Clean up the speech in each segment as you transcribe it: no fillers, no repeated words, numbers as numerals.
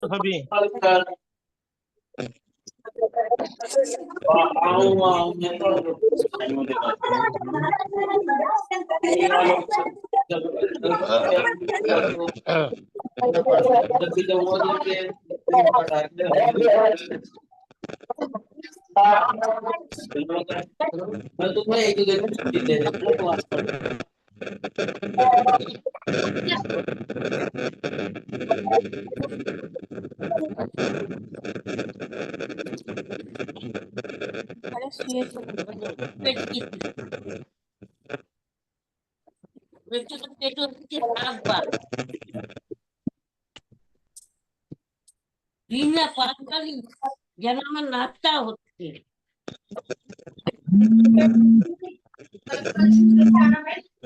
सभी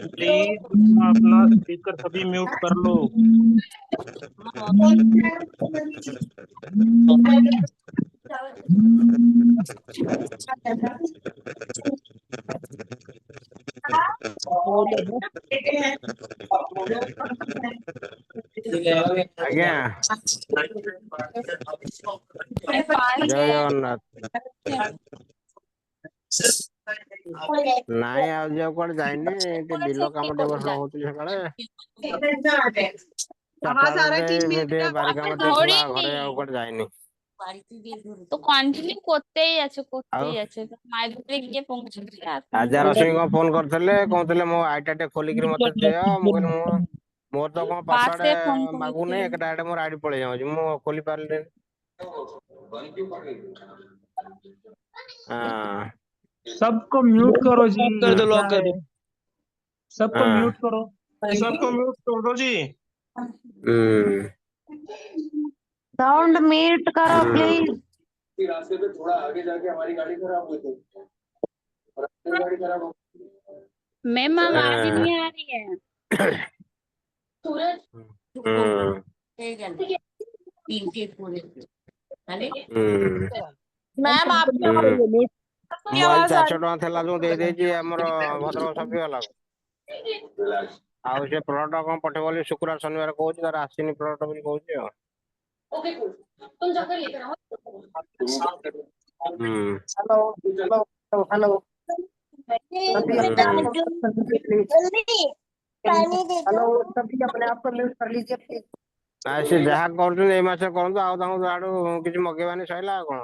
प्लीज अपना स्पीकर सभी म्यूट कर लो। ଆଜ୍ଞା ଜୟ ଜଗନ୍ନାଥ। ନାଇଁ ଆଉ ଯିବା କୁଆଡେ ଯାଇନି, ଟିକେ ବିଲ କାମ ଟିକେ ବସିଲା ହଉଥିଲି ସକାଳେ। ଚାରିଟା ବେଳେ ଟିକେ ବାରି କାମ ଟିକେ ଥିଲା ଘରେ, ଆଉ କୁଆଡେ ଯାଇନି। তো কন্টিনিউ করতেই আছে করতেই আছে মাইগ্রেট গিয়ে পৌঁছাচ্ছে ଆଜା ରଶ୍ମି କଣ ଫୋନ କରିଥିଲେ, କହୁଥିଲେ ମୋ ଆଇଡି ଟା ଟିକେ ଖୋଲିକିରି ମତେ ଦିଅ। ମୁଁ କହିଲି ମୋର ତ କଣ ପାସୱାର୍ଡ বাসে ফোন ମାଗୁନି, করেছিল ଏକା ମୋର ଆଇଡି ପଳେଇ ଯାଉଛି, ମୁଁ ଖୋଲି ପାରିଲିନି। हाँ सबको म्यूट करो जी। लॉक कर दो। सबको हाँ। म्यूट करो, सबको म्यूट कर दो जी। साउंड म्यूट करो प्लीज। रास्ते पे थोड़ा आगे जाके हमारी गाड़ी खराब हुई थी, गाड़ी खराब हो मैम आवाज नहीं आ रही है। सूरज मैम आपकी आवाज मोबाइल 400 टଙ୍କା ଥିଲା ଯୋଉ ଦେଇଦେଇଛି ଆମର ଭଦ୍ରକ ସଫି ବାଲାକୁ। ଆଉ ସେ ପ୍ରଡକ୍ଟ କଣ ପଠେଇବ ବୋଲି ଶୁକ୍ରବାର ଶନିବାର କହୁଛି, ତାର ଆସିନି ପ୍ରଡକ୍ଟ ବୋଲି କହୁଛି ଆଉ। तुम जाकर लेकर आओ। हेलो हेलो हेलो हेलो सभी अपने आप को म्यूट कर लीजिए प्लीज। ସେ ଯାହା କରୁଛନ୍ତି ଏଇ ମାସରେ କରନ୍ତୁ, ଆଉ ତାଙ୍କୁ ଆଡୁ କିଛି ମଗେଇବାନି, ସଇଲା ଆଉ କଣ।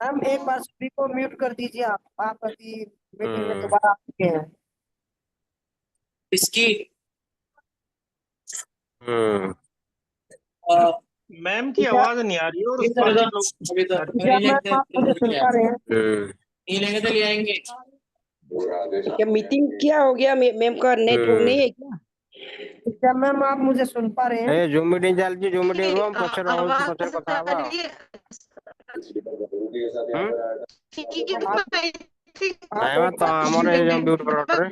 मैम एक बार सभी को म्यूट कर दीजिए। आप अभी मीटिंग में दोबारा आ चुके हैं। इसकी मैम की आवाज नहीं आ रही है और बाकी लोग क्या मैम आप मुझे सुन पा रहे हैं? नहीं लेंगे तो ले आएंगे। क्या मीटिंग क्या हो गया? मैम का नेटवर्क नहीं है क्या? क्या मैम आप मुझे सुन पा रहे हैं? ଜୁମ୍ ମିଟିଂ ଚାଲିଛି, ଜୁମ୍ ମିଟିଂ ରୁହ, ପଛରେ ରହୁଛି, ପଛରେ କଥା ହବା ଆଉ। ନାଇଁ ବା ତ ଆମର ଏଇ ଯୋଉ ବ୍ୟୁଟି ପ୍ରଡକ୍ଟରେ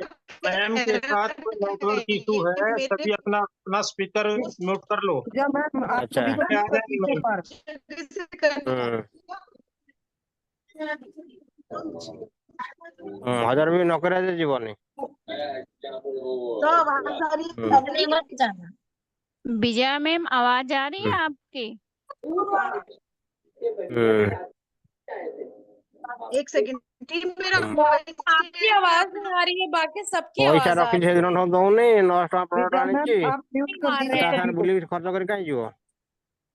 मैम के साथ कोई नेटवर्क इशू है, सभी अपना अपना स्पीकर म्यूट कर लो। क्या मैम आप अच्छा। सभी को आ जाएगी मैम। पर हजार भी नौकरी आज जीवनी विजया मैम आवाज आ रही है आपकी? एक सेकंड टीम मेरा आपकी आवाज नहीं आ रही है, बाकी सबकी पैसा आवाज आ रखी रही है। दौनी 900 टका प्रडक्ट आनी आप म्यूट कर दीजिए सभी को। बुली खर्च कर कहीं जीव।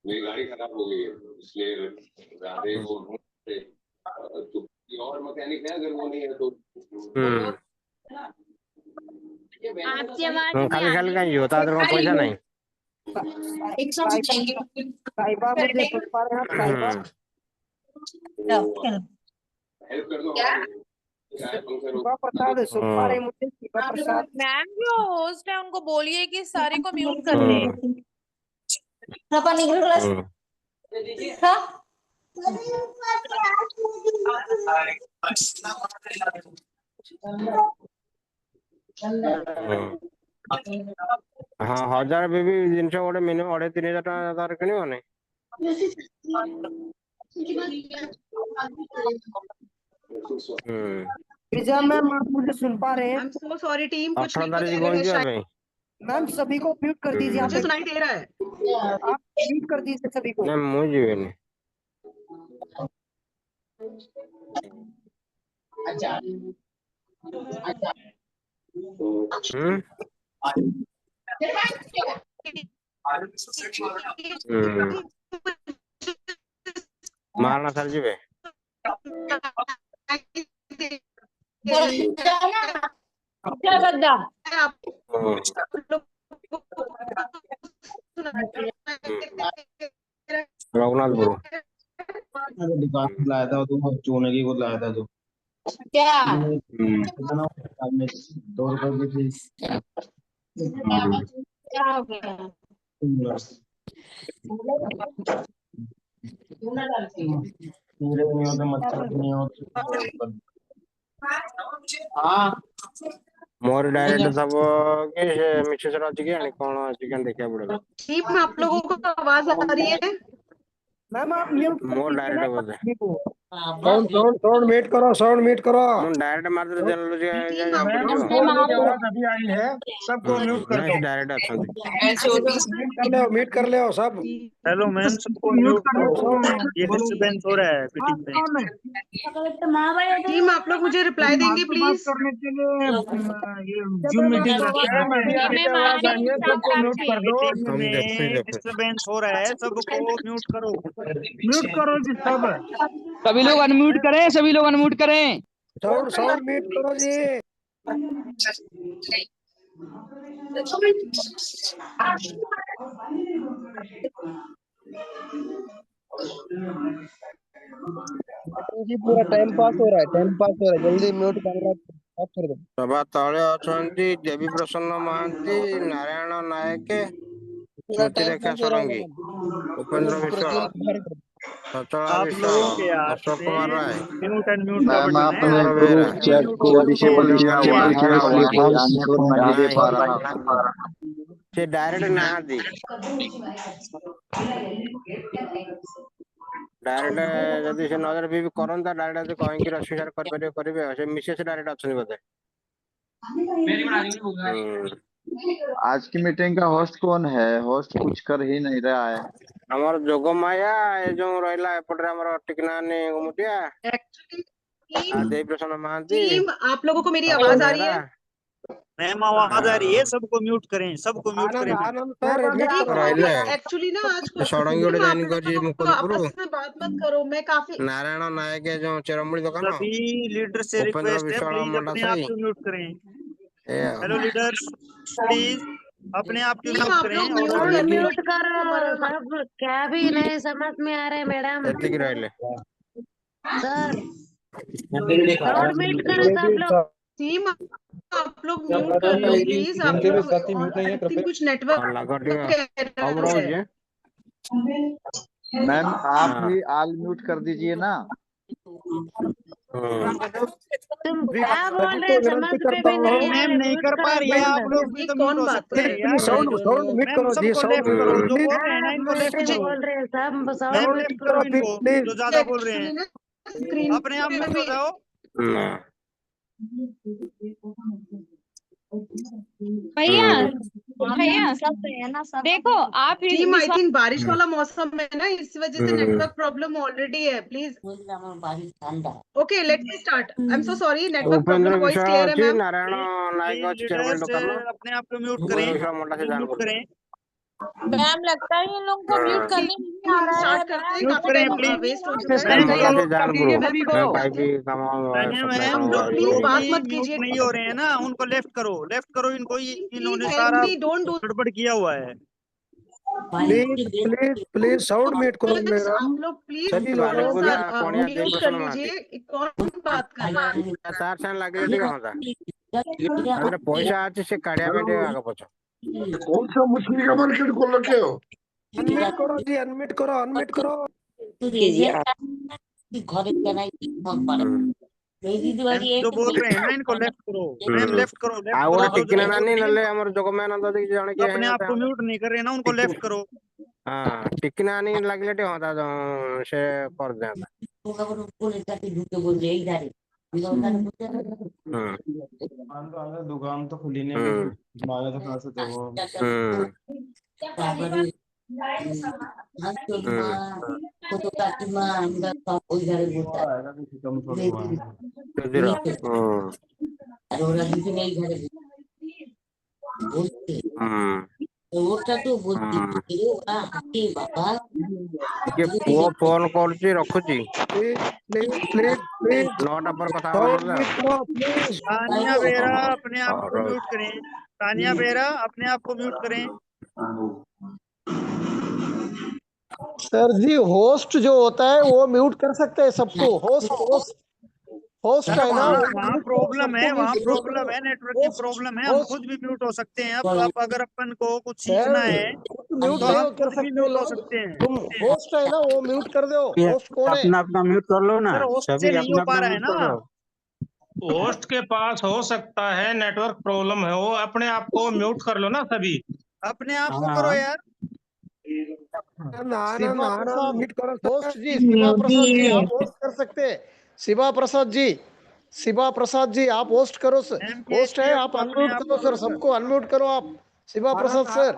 मेरी गाड़ी खराब हो गई है, इसलिए राधे को और मैकेनिक है, अगर वो नहीं है तो आपकी आवाज खाली खाली कहीं जीव, तादर को पैसा नहीं। साहिबा मुझे सुन पा रहे हैं? साहिबा हेल्प कर दो। शिवा प्रसाद सुन पा रहे हैं मुझे? शिवा प्रसाद मैम जो होस्ट है उनको बोलिए कि सारे को म्यूट कर दे। हाँ 1000 भी जिन गोटे मिनिमम 2500-3000 टका किणवनी। विजय मैम आप मुझे सुन पा रहे हैं? I'm so sorry टीम, कुछ 18 तारीख पहुंच जाए। मैम सभी को म्यूट कर दीजिए। मुझे सुनाई दे रहा है। आप म्यूट कर दीजिए सभी को। ना मुझे नहीं। मारना सर जी रघुनाथपुर लाया था तो चूने की लाया था तो क्या 2 रुपए की क्या हो गया? कीड़े नहीं होते, मच्छर नहीं होते। मोर डायरेक्ट सब के मिसेस राज के आणि कोण चिकन देखा पड़ेगा। टीम आप लोगों को आवाज आ रही है? मैम आप म्यूट कर मोर दीजिए ना डायरेक्ट बोलते सभी को। साउंड म्यूट करो, साउंड म्यूट करो। मुन डायरेक्ट मारते जनरल जे टीम आप मैम लोगों फोन में आवाज अभी आई है, सबको म्यूट कर दो। डायरेक्ट अछंती म्यूट कर ले सब। हेलो मैम, सबको म्यूट म्यूट कर करो, दो। ये डिस्टरबेंस हो रहा है मीटिंग में। टीम आप लोग मुझे रिप्लाई देंगे बात प्लीज। करने के लिए ये जूम मीटिंग रखा है। मैं आवाज आई है, सबको म्यूट कर दो। मीटिंग हम देखते में हैं। डिस्टरबेंस हो रहा है, सबको म्यूट करो। म्यूट करो जी सब। सभी लोग अनम्यूट करें, सभी लोग अनम्यूट करें। साउंड म्यूट करो जी। जी पूरा टाइम पास हो रहा है, टाइम पास हो रहा है, जल्दी म्यूट ऑफ कर दो। सभा तले अछंती देवी प्रसन्न महांती, नारायण नायक, ज्योति रेखा सोलंकी, उपेंद्र विश्वाल, सचला आप विश्वाल, लोगों के हाथ अशोक में Kumar Rai, mute and mute का मैम बटन है, आपने चंद्र आप बेहरा, ग्रुप चैट को डिसेबल किया हुआ है, इसलिए कोई आंसर नहीं दे पा रहा। से डायरेक्ट नहादी डायरेक्ट जदि से नजर भी करंता डायरेक्ट जदि कहीं की रस्वीकार कर परिबे करिवे से मिसेस डायरेक्ट अछन बते। आज की मीटिंग का होस्ट कौन है? होस्ट कुछ कर ही नहीं रहा है। हमर जोगमाया ए जो रहला एपटे हमर टिकनानी गुमुटिया एक्चुअली देवी प्रसन्न महांती। टीम आप लोगों को मेरी आवाज आ रही है? मैम आवाज आ रही है, सबको म्यूट करें, सबको म्यूट करें। आनंद सर म्यूट करो। रहले एक्चुअली ना आज सड़ंगी गोटे टीम आप जाइन कर जी लोग मुकुंदपुर आपस में बात मत करो। मैं काफी नारायण नायक जो चेरमूली दुकान सभी लीडर से उपेंद्र रिक्वेस्ट है, विश्वाल प्लीज मंडा अपने आप साई को म्यूट करें। ए हेलो लीडर्स, प्लीज अपने आप को टीम म्यूट आप करें। लोग और म्यूट कर सब क्या भी नहीं समझ में आ रहा है मैडम। एतिक रहले सर साउंड म्यूट करो सब लोग। टीम आप लोग म्यूट कर लो प्लीज। आप लोग कुछ नेटवर्क लागटी अब रहुजे मैम आप भी ऑल म्यूट कर दीजिए ना। तुम क्या बोल रहे हैं समझ में भी नहीं आ रहा मैम है। नहीं कर पा रही है, आप लोग भी तो म्यूट हो सकते हैं यार। साउंड म्यूट मैम करो जी, सबको लेफ्ट करो, जो बोल रहे हैं ना इनको लेफ्ट ऐसे करो। बोल रहे हैं सब मैम साउंड लेफ्ट करो इनको, प्लीज। जो ज्यादा बोल रहे हैं। स्क्रीन अपने आप म्यूट हो जाओ। भैया भैया सब है ना सब। देखो आप टीम आई थिंक बारिश वाला मौसम है ना, इस वजह से नेटवर्क प्रॉब्लम ऑलरेडी है। Please okay let me start. I am so sorry, network Upendra problem. Voice Vishwal clear है अछि मैम? नारायण नायक अछि चेरमूली लीडर्स दुकान अपने आप को म्यूट करें, मंडा से जान म्यूट करें, मैम लगता है इन लोगों को म्यूट करने नहीं आ हम रहा है। स्टार्ट करते हैं, म्यूट काफी करें टाइम प्लीज। वेस्ट हो चुका है। मंडा से जान दीजिए सभी को। मैं पाइप भी काम मैम सप्लाई जो प्लीज बात भी मत म्यूट कीजिए। नहीं हो रहे हैं ना, उनको लेफ्ट करो, लेफ्ट करो इनको। इन्होंने प्लीज हेल्प सारा मी, डोंट डू गड़बड़ किया हुआ है। प्लीज साउंड म्यूट करो मैडम। आप लोग प्लीज सभी थोड़ा लोगों को सा कोणिया म्यूट देवी कर प्रसन्न लीजिए। कौन बात कर रहा है? तार सान लागले ठीक होता अगर पैसा अछि से काढिया पे आगे पछ कौन सा मछली का मार्केट खोल रखे हो? अनम्यूट करो जी, अनम्यूट करो, अनम्यूट करो। मैम जो बोल रहे हैं ना इनको लेफ्ट करो। मैम लेफ्ट करो, लेफ्ट आ करो। गोटे जो टिकना बोल नानी रहे हैं, नले हमर जोगमयानंद दी जण के अपने आप को म्यूट नहीं कर रहे ना, उनको लेफ्ट करो। हां टिकना नानी लागले टे होता से कर देता। दुकान तो खुली नहीं हम्म, माया तो कहाँ से देखो कम थोड़ी हुआ है। बुझलो ଟିକେ ପୁଅ ଫୋନ କରୁଛି ରଖୁଛି प्लीज प्लीज प्लीज 9ଟା ପରେ କଥା ହବା साउंड ନହେଲେ म्यूट करो प्लीज तानिया बेरा अपने आप को और म्यूट करें। तानिया बेरा अपने आप को म्यूट करें। सर जी होस्ट जो होता है वो म्यूट कर सकते हैं सबको होस्ट होस्ट होस्ट सर है ना वो वहाँ म्यूट करो प्रॉब्लम है, सबको वहाँ म्यूट प्रॉब्लम करो है, नेटवर्क की होस्ट प्रॉब्लम है। हम होस्ट खुद भी म्यूट हो सकते हैं। अब अगर अपन को कुछ सर सीखना है म्यूट तो नहीं हम कर खुद भी सकते म्यूट हो लोग सकते हैं। तुम होस्ट है ना वो म्यूट कर दो होस्ट कौन है अपना अपना म्यूट कर लो ना सर होस्ट सभी से नहीं हो अपना पा अपना रहा है म्यूट ना। कर लो होस्ट के पास हो सकता है नेटवर्क प्रॉब्लम है वो अपने आप को म्यूट कर लो ना सभी अपने आप को हाँ करो यार। नाना शिवा नाना प्रसाद म्यूट करो होस्ट जी शिवा प्रसाद जी आप होस्ट कर सकते हैं शिवा प्रसाद जी आप होस्ट करो सर होस्ट है MKSTF आप को अपने अनम्यूट आप करो को सर म्यूट सबको अनम्यूट करो आप Shiva Prasad sir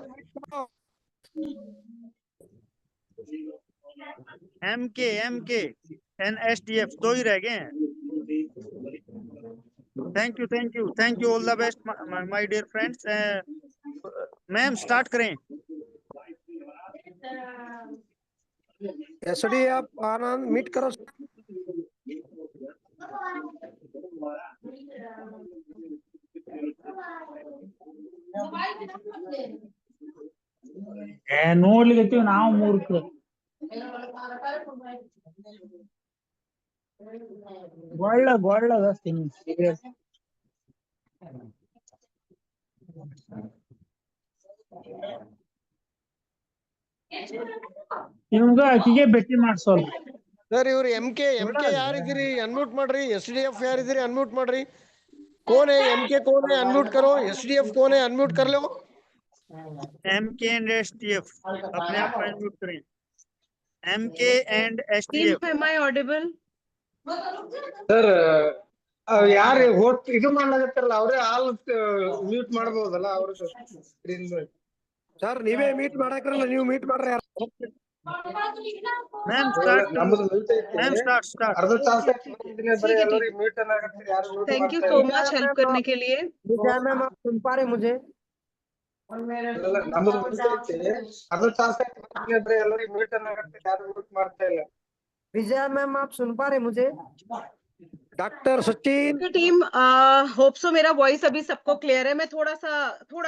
MK and STF दो ही रह गए हैं। Thank you all the best my dear friends. Ma'am start करें। एसडी आप आनंद मीट करो ನೋಡ್ಲಿಕ್ಕೆ ನಾವು ಮೂರ್ಖರು ಗೊಳ್ಳ ದಸ್ತೀನಿ ಇವಂಗ ಆಕಿಗೆ ಭೇಟಿ ಮಾಡ್ಸೋಲ್ಲ ಸರ್ ಇವ್ರು MK ಯಾರಿದ್ದೀರಿ ಅನ್ಮ್ಯೂಟ್ ಮಾಡ್ರಿ SDF ಯಾರಿದ್ದೀರಿ ಅನ್ಮ್ಯೂಟ್ ಮಾಡ್ರಿ कौन है MK कौन है अनम्यूट करो SDF कौन है अनम्यूट कर लो MK एंड STF अपने आप को अनम्यूट करें। MK and Team, STF am I audible? Sir ಯಾರು ಹೋಟ್ ಇದು ಮಾಡ್ಲಾಗತ್ತಾರಲ್ಲ ಅವ್ರೆ ಆಲ್ ಮ್ಯೂಟ್ ಮಾಡಬಹುದಲ್ಲ ಅವ್ರದ್ದು ಸ್ಕ್ರೀನ್ ಸರ್ ನೀವೇ ಮೀಟ್ ಮಾಡಕ್ರಲ್ಲ ನೀವು ಮೀಟ್ ಮಾಡ್ರಿ मैम स्टार्ट ನಮ್ಮದು ಮ್ಯೂಟ್ ಐತಿ मैम स्टार्ट ಅರ್ಧ ತಾಸ ಬರೀ ठीक है ಎಲ್ಲರಿಗೆ ಮ್ಯೂಟ್ ಅನ್ನಾಗತ್ತೆ ಯಾರು ಮ್ಯೂಟ್ थैंक यू ಮಾಡ್ತಾ सो ಇಲ್ಲ मच हेल्प करने के लिए विजया मैम आप सुन पा रहे मुझे ನಮ್ಮದು ಮ್ಯೂಟ್ ಐತಿ ಅರ್ಧ ತಾಸ ಬರೀ ಎಲ್ಲರಿಗೆ ಮ್ಯೂಟ್ ಅನ್ನಾಗತ್ತೆ ಯಾರು ಮ್ಯೂಟ್ ಮಾಡ್ತಾ ಇಲ್ಲ विजया मैम आप सुन पा रहे मुझे doctor Sachin team hope so मेरा वॉइस अभी सबको क्लियर है मैं थोड़ा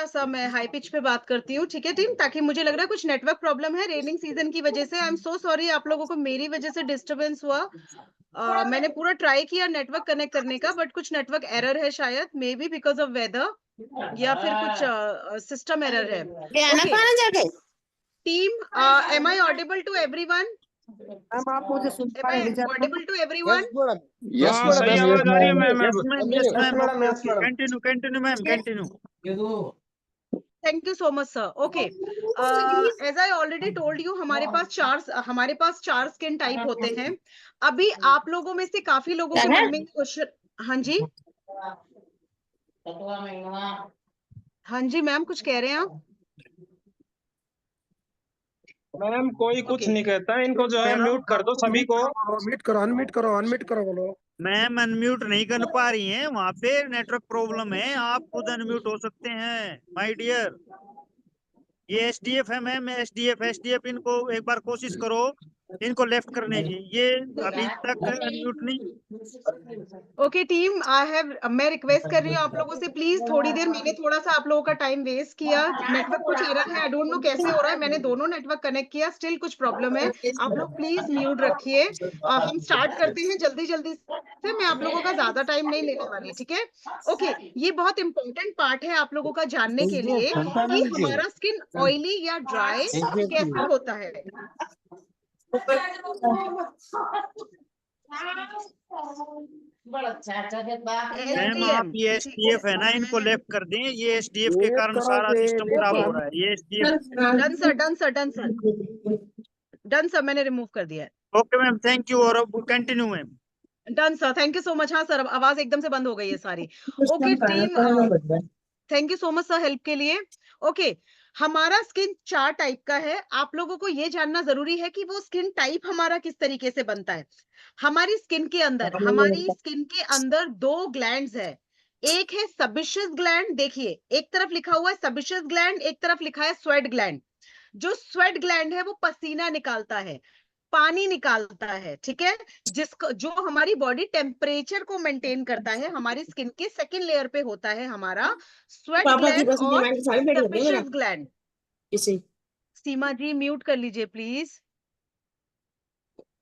सा मैं हाई पिच पे बात करती हूँ ठीक है टीम ताकि मुझे लग रहा है कुछ नेटवर्क प्रॉब्लम है रेनिंग सीजन की वजह से आई एम सो सॉरी आप लोगों को मेरी वजह से डिस्टरबेंस हुआ मैंने पूरा ट्राई किया नेटवर्क कनेक्ट करने का बट कुछ नेटवर्क एरर है शायद maybe because of weather या फिर कुछ सिस्टम एरर है team am I audible to everyone ma'am आप मुझे सुन पा रहे हैं Vijaya audible to everyone yes सही मैडम आवाज आ रही है ma'am yes ma'am yes, madam. Continue ma'am continue. Thank you so much sir okay as I already told you हमारे पास चार स्किन टाइप होते हैं अभी आप लोगों में से काफी लोगों के मन में क्वेश्चन हाँ जी मैम कुछ कह रहे हैं आप मैम कोई कुछ नहीं कहता इनको जो है म्यूट कर दो सभी को अनम्यूट करो बोलो मैम अनम्यूट नहीं कर पा रही हैं वहाँ पे नेटवर्क प्रॉब्लम है। आप खुद अनम्यूट हो सकते हैं माय डियर। ये SDF है मैम SDF इनको एक बार कोशिश करो इनको लेफ्ट करने की। ये अभी तक अनम्यूट नहीं। ओके टीम मैं रिक्वेस्ट कर रही हूँ आप लोगों से प्लीज थोड़ी देर मैंने थोड़ा सा आप लोगों का टाइम वेस्ट किया नेटवर्क कुछ एरर है आई डोंट नो कैसे हो रहा है मैंने दोनों नेटवर्क कनेक्ट किया स्टिल कुछ प्रॉब्लम है आप लोग प्लीज म्यूट रखिए हम स्टार्ट करते हैं जल्दी से मैं आप लोगों का ज्यादा टाइम नहीं लेने वाली ठीक है ओके ये बहुत इंपॉर्टेंट पार्ट है आप लोगों का जानने के लिए कि हमारा स्किन ऑयली या ड्राई कैसे होता है मैम आप ये SDF है ना इनको लेफ्ट कर दें। ये SDF के कारण सारा सिस्टम खराब हो रहा है। ये SDF डन सर मैंने रिमूव कर दिया है ओके मैम थैंक यू और अब continue ma'am. Done sir, thank you so much. हाँ सर, आवाज एकदम से बंद हो गई है सारी। Okay team, thank you so much sir help के लिए। ओके, हमारा स्किन 4 टाइप का है। आप लोगों को ये जानना जरूरी है कि वो स्किन टाइप हमारा किस तरीके से बनता है। हमारी स्किन के अंदर 2 ग्लैंड्स है। एक है सेबेशियस ग्लैंड, देखिए एक तरफ लिखा हुआ है सेबेशियस ग्लैंड, एक तरफ लिखा है स्वेट ग्लैंड। जो स्वेट ग्लैंड है वो पसीना निकालता है, पानी निकालता है, ठीक है, जिसको जो हमारी बॉडी टेम्परेचर को मेंटेन करता है। हमारी स्किन के सेकंड लेयर पे होता है हमारा स्वेट ग्लैंड और सेबेशियस ग्लैंड। सीमा जी म्यूट कर लीजिए प्लीज।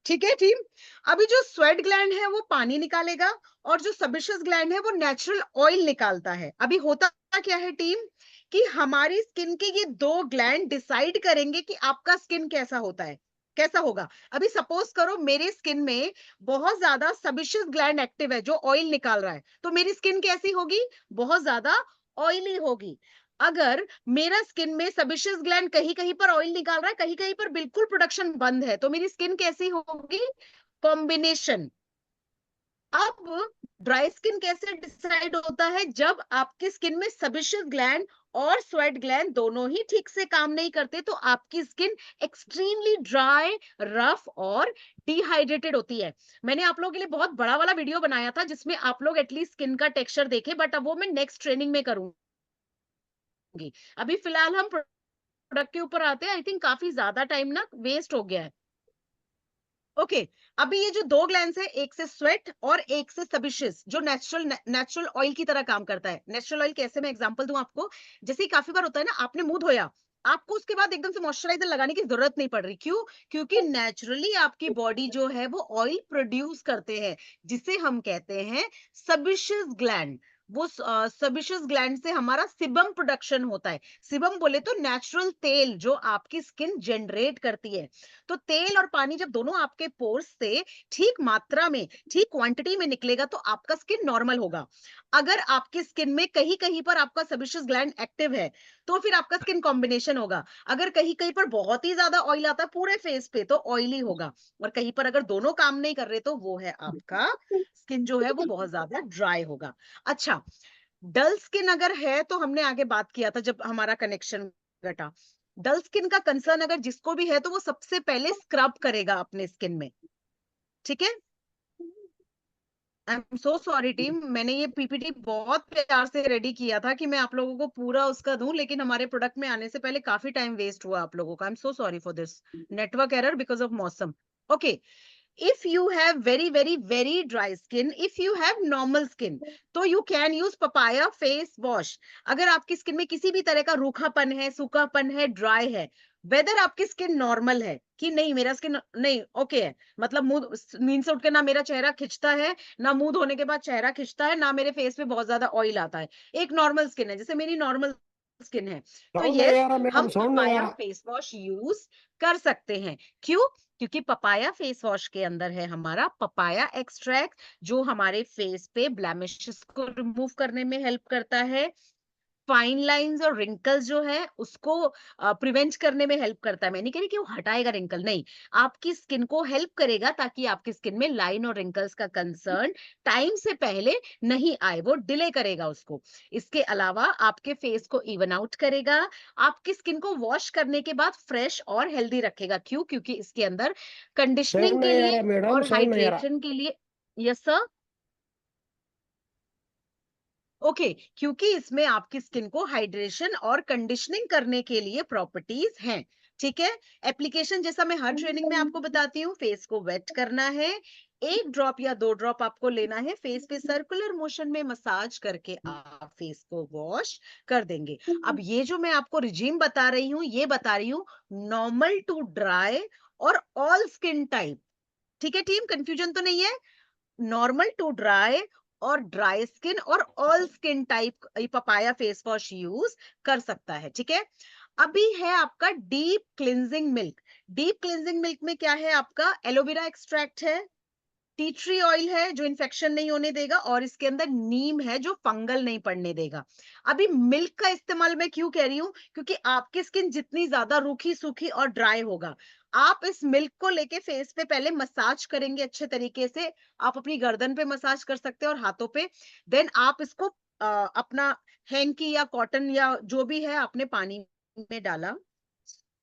ठीक है टीम, अभी जो स्वेट ग्लैंड है वो पानी निकालेगा और जो सेबेशियस ग्लैंड है वो नेचुरल ऑयल निकालता है। अभी होता क्या है टीम कि हमारी स्किन के ये 2 ग्लैंड डिसाइड करेंगे कि आपका स्किन कैसा होता है, कैसा होगा। अभी सपोज करो मेरे स्किन में बहुत ज्यादा सेबेशियस ग्लैंड एक्टिव है जो ऑयल निकाल रहा है, तो मेरी स्किन कैसी होगी, बहुत ज्यादा ऑयली होगी। अगर मेरा स्किन में सेबेशियस ग्लैंड कहीं कहीं पर ऑयल निकाल रहा है, कहीं कहीं पर बिल्कुल प्रोडक्शन बंद है, तो मेरी स्किन कैसी होगी, कॉम्बिनेशन। अब ड्राई स्किन कैसे डिसाइड होता है, जब आपकी स्किन में सेबेशियस ग्लैंड और स्वेट ग्लैंड दोनों ही ठीक से काम नहीं करते, तो आपकी स्किन एक्सट्रीमली ड्राई, रफ और डिहाइड्रेटेड होती है। मैंने आप लोगों के लिए बहुत बड़ा वाला वीडियो बनाया था जिसमें आप लोग एटलीस्ट स्किन का टेक्सचर देखें, बट अब वो मैं नेक्स्ट ट्रेनिंग में करूंगी। अभी फिलहाल हम प्रोडक्ट के ऊपर आते हैं। आई थिंक काफी ज्यादा टाइम ना वेस्ट हो गया है। ओके, अभी ये जो 2 ग्लैंड्स है, एक से स्वेट और एक से सेबेशियस, जो नेचुरल ऑयल की तरह काम करता है। नेचुरल ऑयल कैसे, मैं एग्जांपल दूं आपको। जैसे काफी बार होता है ना, आपने मुंह धोया, आपको उसके बाद एकदम से मॉइस्चराइजर लगाने की जरूरत नहीं पड़ रही। क्यों? क्योंकि नेचुरली आपकी बॉडी जो है वो ऑयल प्रोड्यूस करते हैं, जिसे हम कहते हैं सेबेशियस ग्लैंड। वो सेबेशियस ग्लैंड से हमारा सिबम प्रोडक्शन होता है। सिबम बोले तो नेचुरल तेल जो आपकी स्किन जनरेट करती है। तो तेल और पानी जब दोनों आपके पोर्स से ठीक मात्रा में, ठीक क्वांटिटी में निकलेगा, तो आपका स्किन नॉर्मल होगा। अगर आपकी स्किन में कहीं कहीं पर आपका सेबेशियस ग्लैंड एक्टिव है, तो फिर आपका स्किन कॉम्बिनेशन होगा। अगर कहीं कहीं पर बहुत ही ज्यादा ऑयल आता है पूरे फेस पे, तो ऑयली होगा। और कहीं पर अगर दोनों काम नहीं कर रहे, तो वो है आपका स्किन जो है वो बहुत ज्यादा ड्राई होगा। अच्छा, डल स्किन अगर है, तो हमने आगे बात किया था जब हमारा कनेक्शन घटा। डल स्किन का कंसर्न अगर जिसको भी है, तो वो सबसे पहले स्क्रब करेगा अपने स्किन में, ठीक है। आई एम सो सॉरी टीम, मैंने ये पीपीटी बहुत प्यार से रेडी किया था कि मैं आप लोगों को पूरा उसका दूं, लेकिन हमारे प्रोडक्ट में आने से पहले काफी टाइम वेस्ट हुआ आप लोगों का। I am so sorry for this network error because of मौसम। Okay, if you have very dry skin, if you have normal skin, तो you can use papaya face wash। अगर आपकी स्किन में किसी भी तरह का रूखापन है, सूखापन है, ड्राई है, वेदर आपकी स्किन नॉर्मल है कि नहीं, मेरा स्किन नहीं ओके है, मतलब मुंह नींद से उठ के ना मेरा चेहरा खिंचता है, ना मुंह धोने के बाद चेहरा खिंचता है, ना मेरे फेस पे बहुत ज्यादा ऑयल आता है, एक नॉर्मल स्किन है, जैसे मेरी नॉर्मल स्किन है, तो ये हम पपाया फेस वॉश यूज कर सकते हैं। क्यों? क्योंकि पपाया फेस वॉश के अंदर है हमारा पपाया एक्सट्रैक्ट, जो हमारे फेस पे ब्लेमिशेस को रिमूव करने में हेल्प करता है, फाइन लाइंस और रिंकल्स जो है उसको प्रिवेंट करने में हेल्प करता है। मैं नहीं कह रही कि वो हटाएगा रिंकल, नहीं, आपकी स्किन को हेल्प करेगा ताकि आपकी स्किन में लाइन और रिंकल्स का कंसर्न टाइम से पहले नहीं आए, वो डिले करेगा उसको। इसके अलावा आपके फेस को इवन आउट करेगा, आपकी स्किन को वॉश करने के बाद फ्रेश और हेल्दी रखेगा। क्यों? क्योंकि इसके अंदर कंडीशनिंग के लिए और हाइड्रेशन के लिए, यस सर, ओके, क्योंकि इसमें आपकी स्किन को हाइड्रेशन और कंडीशनिंग करने के लिए प्रॉपर्टीज हैं, ठीक है। एप्लीकेशन जैसा मैं हर ट्रेनिंग में आपको बताती हूँ, फेस को वेट करना है, 1 ड्रॉप या 2 ड्रॉप आपको लेना है, फेस पे सर्कुलर मोशन में मसाज करके आप फेस को वॉश कर देंगे। अब ये जो मैं आपको रिजीम बता रही हूँ, ये बता रही हूँ नॉर्मल टू ड्राई और ऑल स्किन टाइप, ठीक है टीम, कंफ्यूजन तो नहीं है। नॉर्मल टू ड्राई और ड्राई स्किन और all skin type papaya face wash use कर सकता है, ठीक है। अभी है आपका deep cleansing milk. Deep cleansing milk में क्या है, आपका एलोवेरा एक्सट्रैक्ट है, टी ट्री ऑयल है जो इन्फेक्शन नहीं होने देगा, और इसके अंदर नीम है जो फंगल नहीं पड़ने देगा। अभी मिल्क का इस्तेमाल मैं क्यों कह रही हूँ, क्योंकि आपकी स्किन जितनी ज्यादा रूखी सूखी और ड्राई होगा, आप इस मिल्क को लेके फेस पे पहले मसाज करेंगे अच्छे तरीके से। आप अपनी गर्दन पे मसाज कर सकते हैं और हाथों पे। देन आप इसको अपना हैंकी या कॉटन या जो भी है आपने पानी में डाला,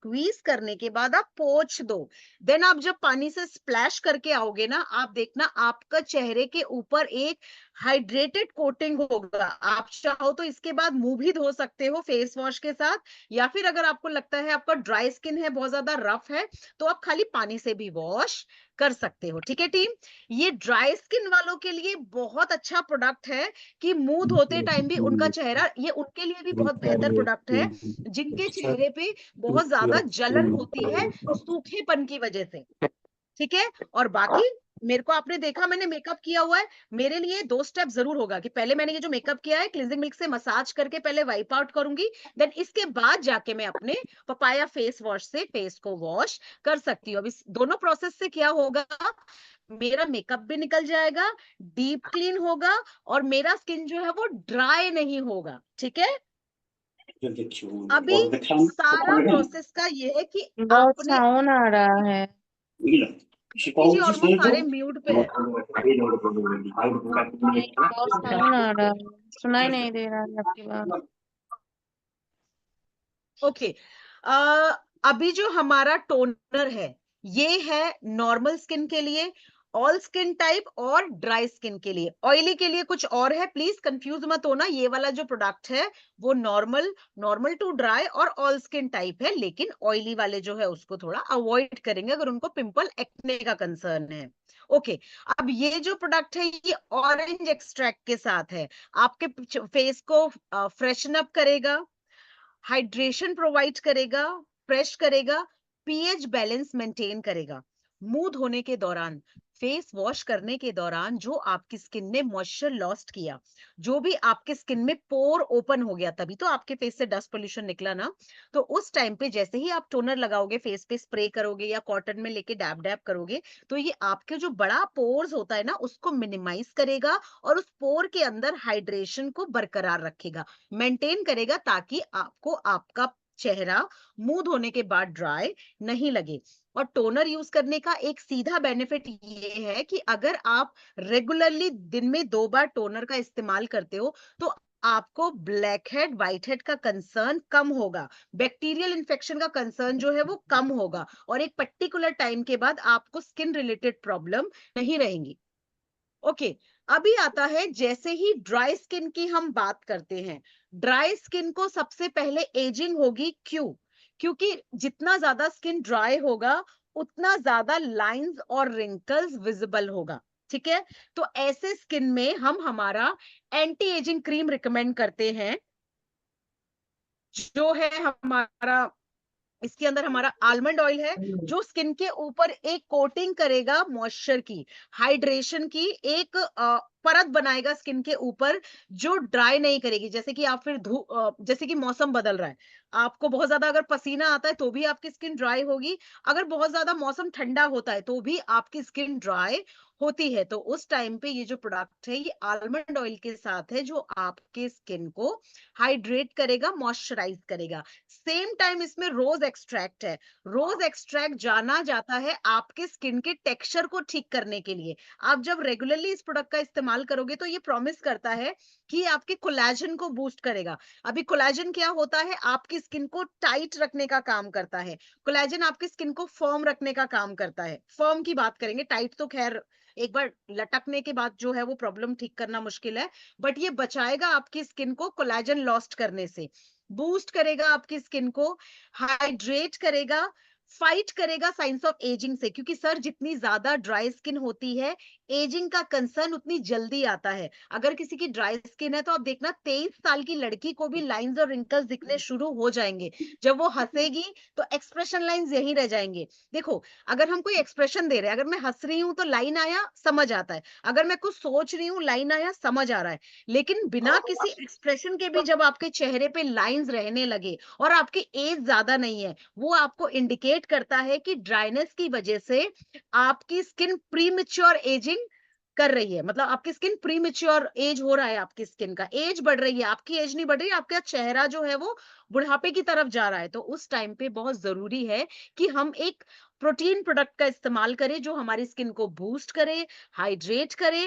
स्क्वीज करने के बाद आप पोंछ दो। देन आप जब पानी से स्प्लैश करके आओगे ना, आप देखना आपका चेहरे के ऊपर एक हाइड्रेटेड कोटिंग होगा। आप चाहो तो इसके बाद मुंह भी धो सकते हो फेस वॉश के साथ, या फिर अगर आपको लगता है आपका ड्राई स्किन है, बहुत ज्यादा रफ है, तो आप खाली पानी से भी वॉश कर सकते हो। ठीक है टीम, ये ड्राई स्किन वालों के लिए बहुत अच्छा प्रोडक्ट है कि मुंह धोते टाइम भी उनका चेहरा, ये उनके लिए भी बहुत बेहतर प्रोडक्ट है जिनके चेहरे पे बहुत ज्यादा जलन होती है सूखेपन की वजह से। ठीक है, और बाकी मेरे को आपने देखा मैंने मेकअप किया हुआ है, मेरे लिए 2 स्टेप जरूर होगा कि पहले मैंने ये जो मेकअप किया है क्लींजिंग मिल्क से मसाज करके पहले वाइप आउट करूंगी, देन इसके बाद जाके मैं अपने पपाया फेस वॉश से फेस को वॉश कर सकती हूँ। अब इस दोनों प्रोसेस से क्या होगा, मेरा मेकअप भी निकल जाएगा, डीप क्लीन होगा, और मेरा स्किन जो है वो ड्राई नहीं होगा। ठीक है, अभी सारा प्रोसेस का ये है कि बहुत आपने साउंड आ रहा है। जी ऑलमोस्ट सारे म्यूट पे है। बहुत साउंड आ रहा है, सुनाई नहीं दे रहा है आपकी बात। ओके, अभी जो हमारा टोनर है ये है नॉर्मल स्किन के लिए, ऑल स्किन टाइप और ड्राई स्किन के लिए। ऑयली के लिए कुछ और है, प्लीज कंफ्यूज मत होना। ये वाला जो प्रोडक्ट है वो नॉर्मल टू ड्राई और ऑल स्किन टाइप है, लेकिन ऑयली वाले जो है उसको थोड़ा अवॉइड करेंगे अगर उनको पिंपल एक्ने का कंसर्न है। ओके, अब ये जो प्रोडक्ट है ये ऑरेंज एक्सट्रैक्ट के साथ है, आपके फेस को फ्रेशन अप करेगा, हाइड्रेशन प्रोवाइड करेगा, फ्रेश करेगा, पीएच बैलेंस मेंटेन करेगा। मुंह धोने के दौरान, फेस वॉश करने के दौरान जो आपकी स्किन ने मॉइस्चर लॉस्ट किया, जो भी आपके स्किन में पोर ओपन हो गया, तभी तो आपके फेस से डस्ट पोल्यूशन निकला ना, तो उस टाइम पे जैसे ही आप टोनर लगाओगे, फेस पे स्प्रे करोगे या कॉटन में लेके डैब डैब करोगे, तो ये आपके जो बड़ा पोर्स होता है ना उसको मिनिमाइज करेगा और उस पोर के अंदर हाइड्रेशन को बरकरार रखेगा, मेंटेन करेगा, ताकि आपको आपका चेहरा मुंह धोने के बाद ड्राई नहीं लगे। और टोनर यूज करने का एक सीधा बेनिफिट ये है कि अगर आप रेगुलरली दिन में 2 बार टोनर का इस्तेमाल करते हो तो आपको ब्लैक हेड व्हाइट हेड का कंसर्न कम होगा, बैक्टीरियल इन्फेक्शन का कंसर्न जो है वो कम होगा, और एक पर्टिकुलर टाइम के बाद आपको स्किन रिलेटेड प्रॉब्लम नहीं रहेंगी। ओके, अभी आता है जैसे ही ड्राई स्किन की हम बात करते हैं, ड्राई स्किन को सबसे पहले एजिंग होगी। क्यों? क्योंकि जितना ज्यादा स्किन ड्राई होगा उतना ज्यादा लाइंस और रिंकल्स विजिबल होगा। ठीक है, तो ऐसे स्किन में हम हमारा एंटी एजिंग क्रीम रिकमेंड करते हैं, जो है हमारा, इसके अंदर हमारा आलमंड ऑयल है जो स्किन के ऊपर एक कोटिंग करेगा मॉइस्चर की, हाइड्रेशन की, एक परत बनाएगा स्किन के ऊपर जो ड्राई नहीं करेगी। जैसे कि आप फिर जैसे कि मौसम बदल रहा है, आपको बहुत ज्यादा अगर पसीना आता है तो भी आपकी स्किन ड्राई होगी, अगर बहुत ज्यादा मौसम ठंडा होता है तो भी आपकी स्किन ड्राई होती है। तो उस टाइम पे ये जो प्रोडक्ट है ये आलमंड ऑयल के साथ है जो आपके स्किन को हाइड्रेट करेगा, मॉइस्चराइज करेगा। सेम टाइम इसमें रोज एक्सट्रैक्ट है। रोज एक्सट्रैक्ट जाना जाता है आपके स्किन के टेक्सचर को ठीक करने के लिए। आप जब रेगुलरली इस प्रोडक्ट का इस्तेमाल करोगे तो ये प्रॉमिस करता है कि आपके कोलेजन को बूस्ट करेगा। अभी कोलेजन क्या होता है? आपकी स्किन को टाइट रखने का काम करता है। कोलेजन आपकी स्किन को फर्म रखने का काम करता है। फर्म की बात करेंगे, टाइट तो खैर एक बार लटकने के बाद जो है वो प्रॉब्लम ठीक करना मुश्किल है, बट ये बचाएगा आपकी स्किन को कोलेजन लॉस्ट करने से, बूस्ट करेगा आपकी स्किन को, हाइड्रेट करेगा, फाइट करेगा साइंस ऑफ एजिंग से। क्योंकि सर जितनी ज्यादा ड्राई स्किन होती है एजिंग का कंसर्न उतनी जल्दी आता है। अगर किसी की ड्राई स्किन है तो आप देखना 23 साल की लड़की को भी लाइंस और रिंकल्स दिखने शुरू हो जाएंगे। जब वो हंसेगी तो एक्सप्रेशन लाइंस यहीं रह जाएंगे। देखो, अगर हम कोई एक्सप्रेशन दे रहे हैं, अगर मैं हंस रही हूं तो लाइन आया समझ आता है, अगर मैं कुछ सोच रही हूँ लाइन आया समझ आ रहा है, लेकिन बिना किसी एक्सप्रेशन के भी जब आपके चेहरे पे लाइंस रहने लगे और आपकी एज ज्यादा नहीं है, वो आपको इंडिकेट इंडिकेट करता है कि ड्राइनेस की वजह से आपकी स्किन प्रीमेच्योर एजिंग कर रही है, मतलब आपकी स्किन प्रीमेच्योर एज हो रहा है, आपकी स्किन का एज बढ़ रही है, आपकी एज नहीं बढ़ रही, आपका चेहरा जो है वो बुढ़ापे की तरफ जा रहा है। तो उस टाइम पे बहुत जरूरी है कि हम एक प्रोटीन प्रोडक्ट का इस्तेमाल करें जो हमारी स्किन को बूस्ट करे, हाइड्रेट करे,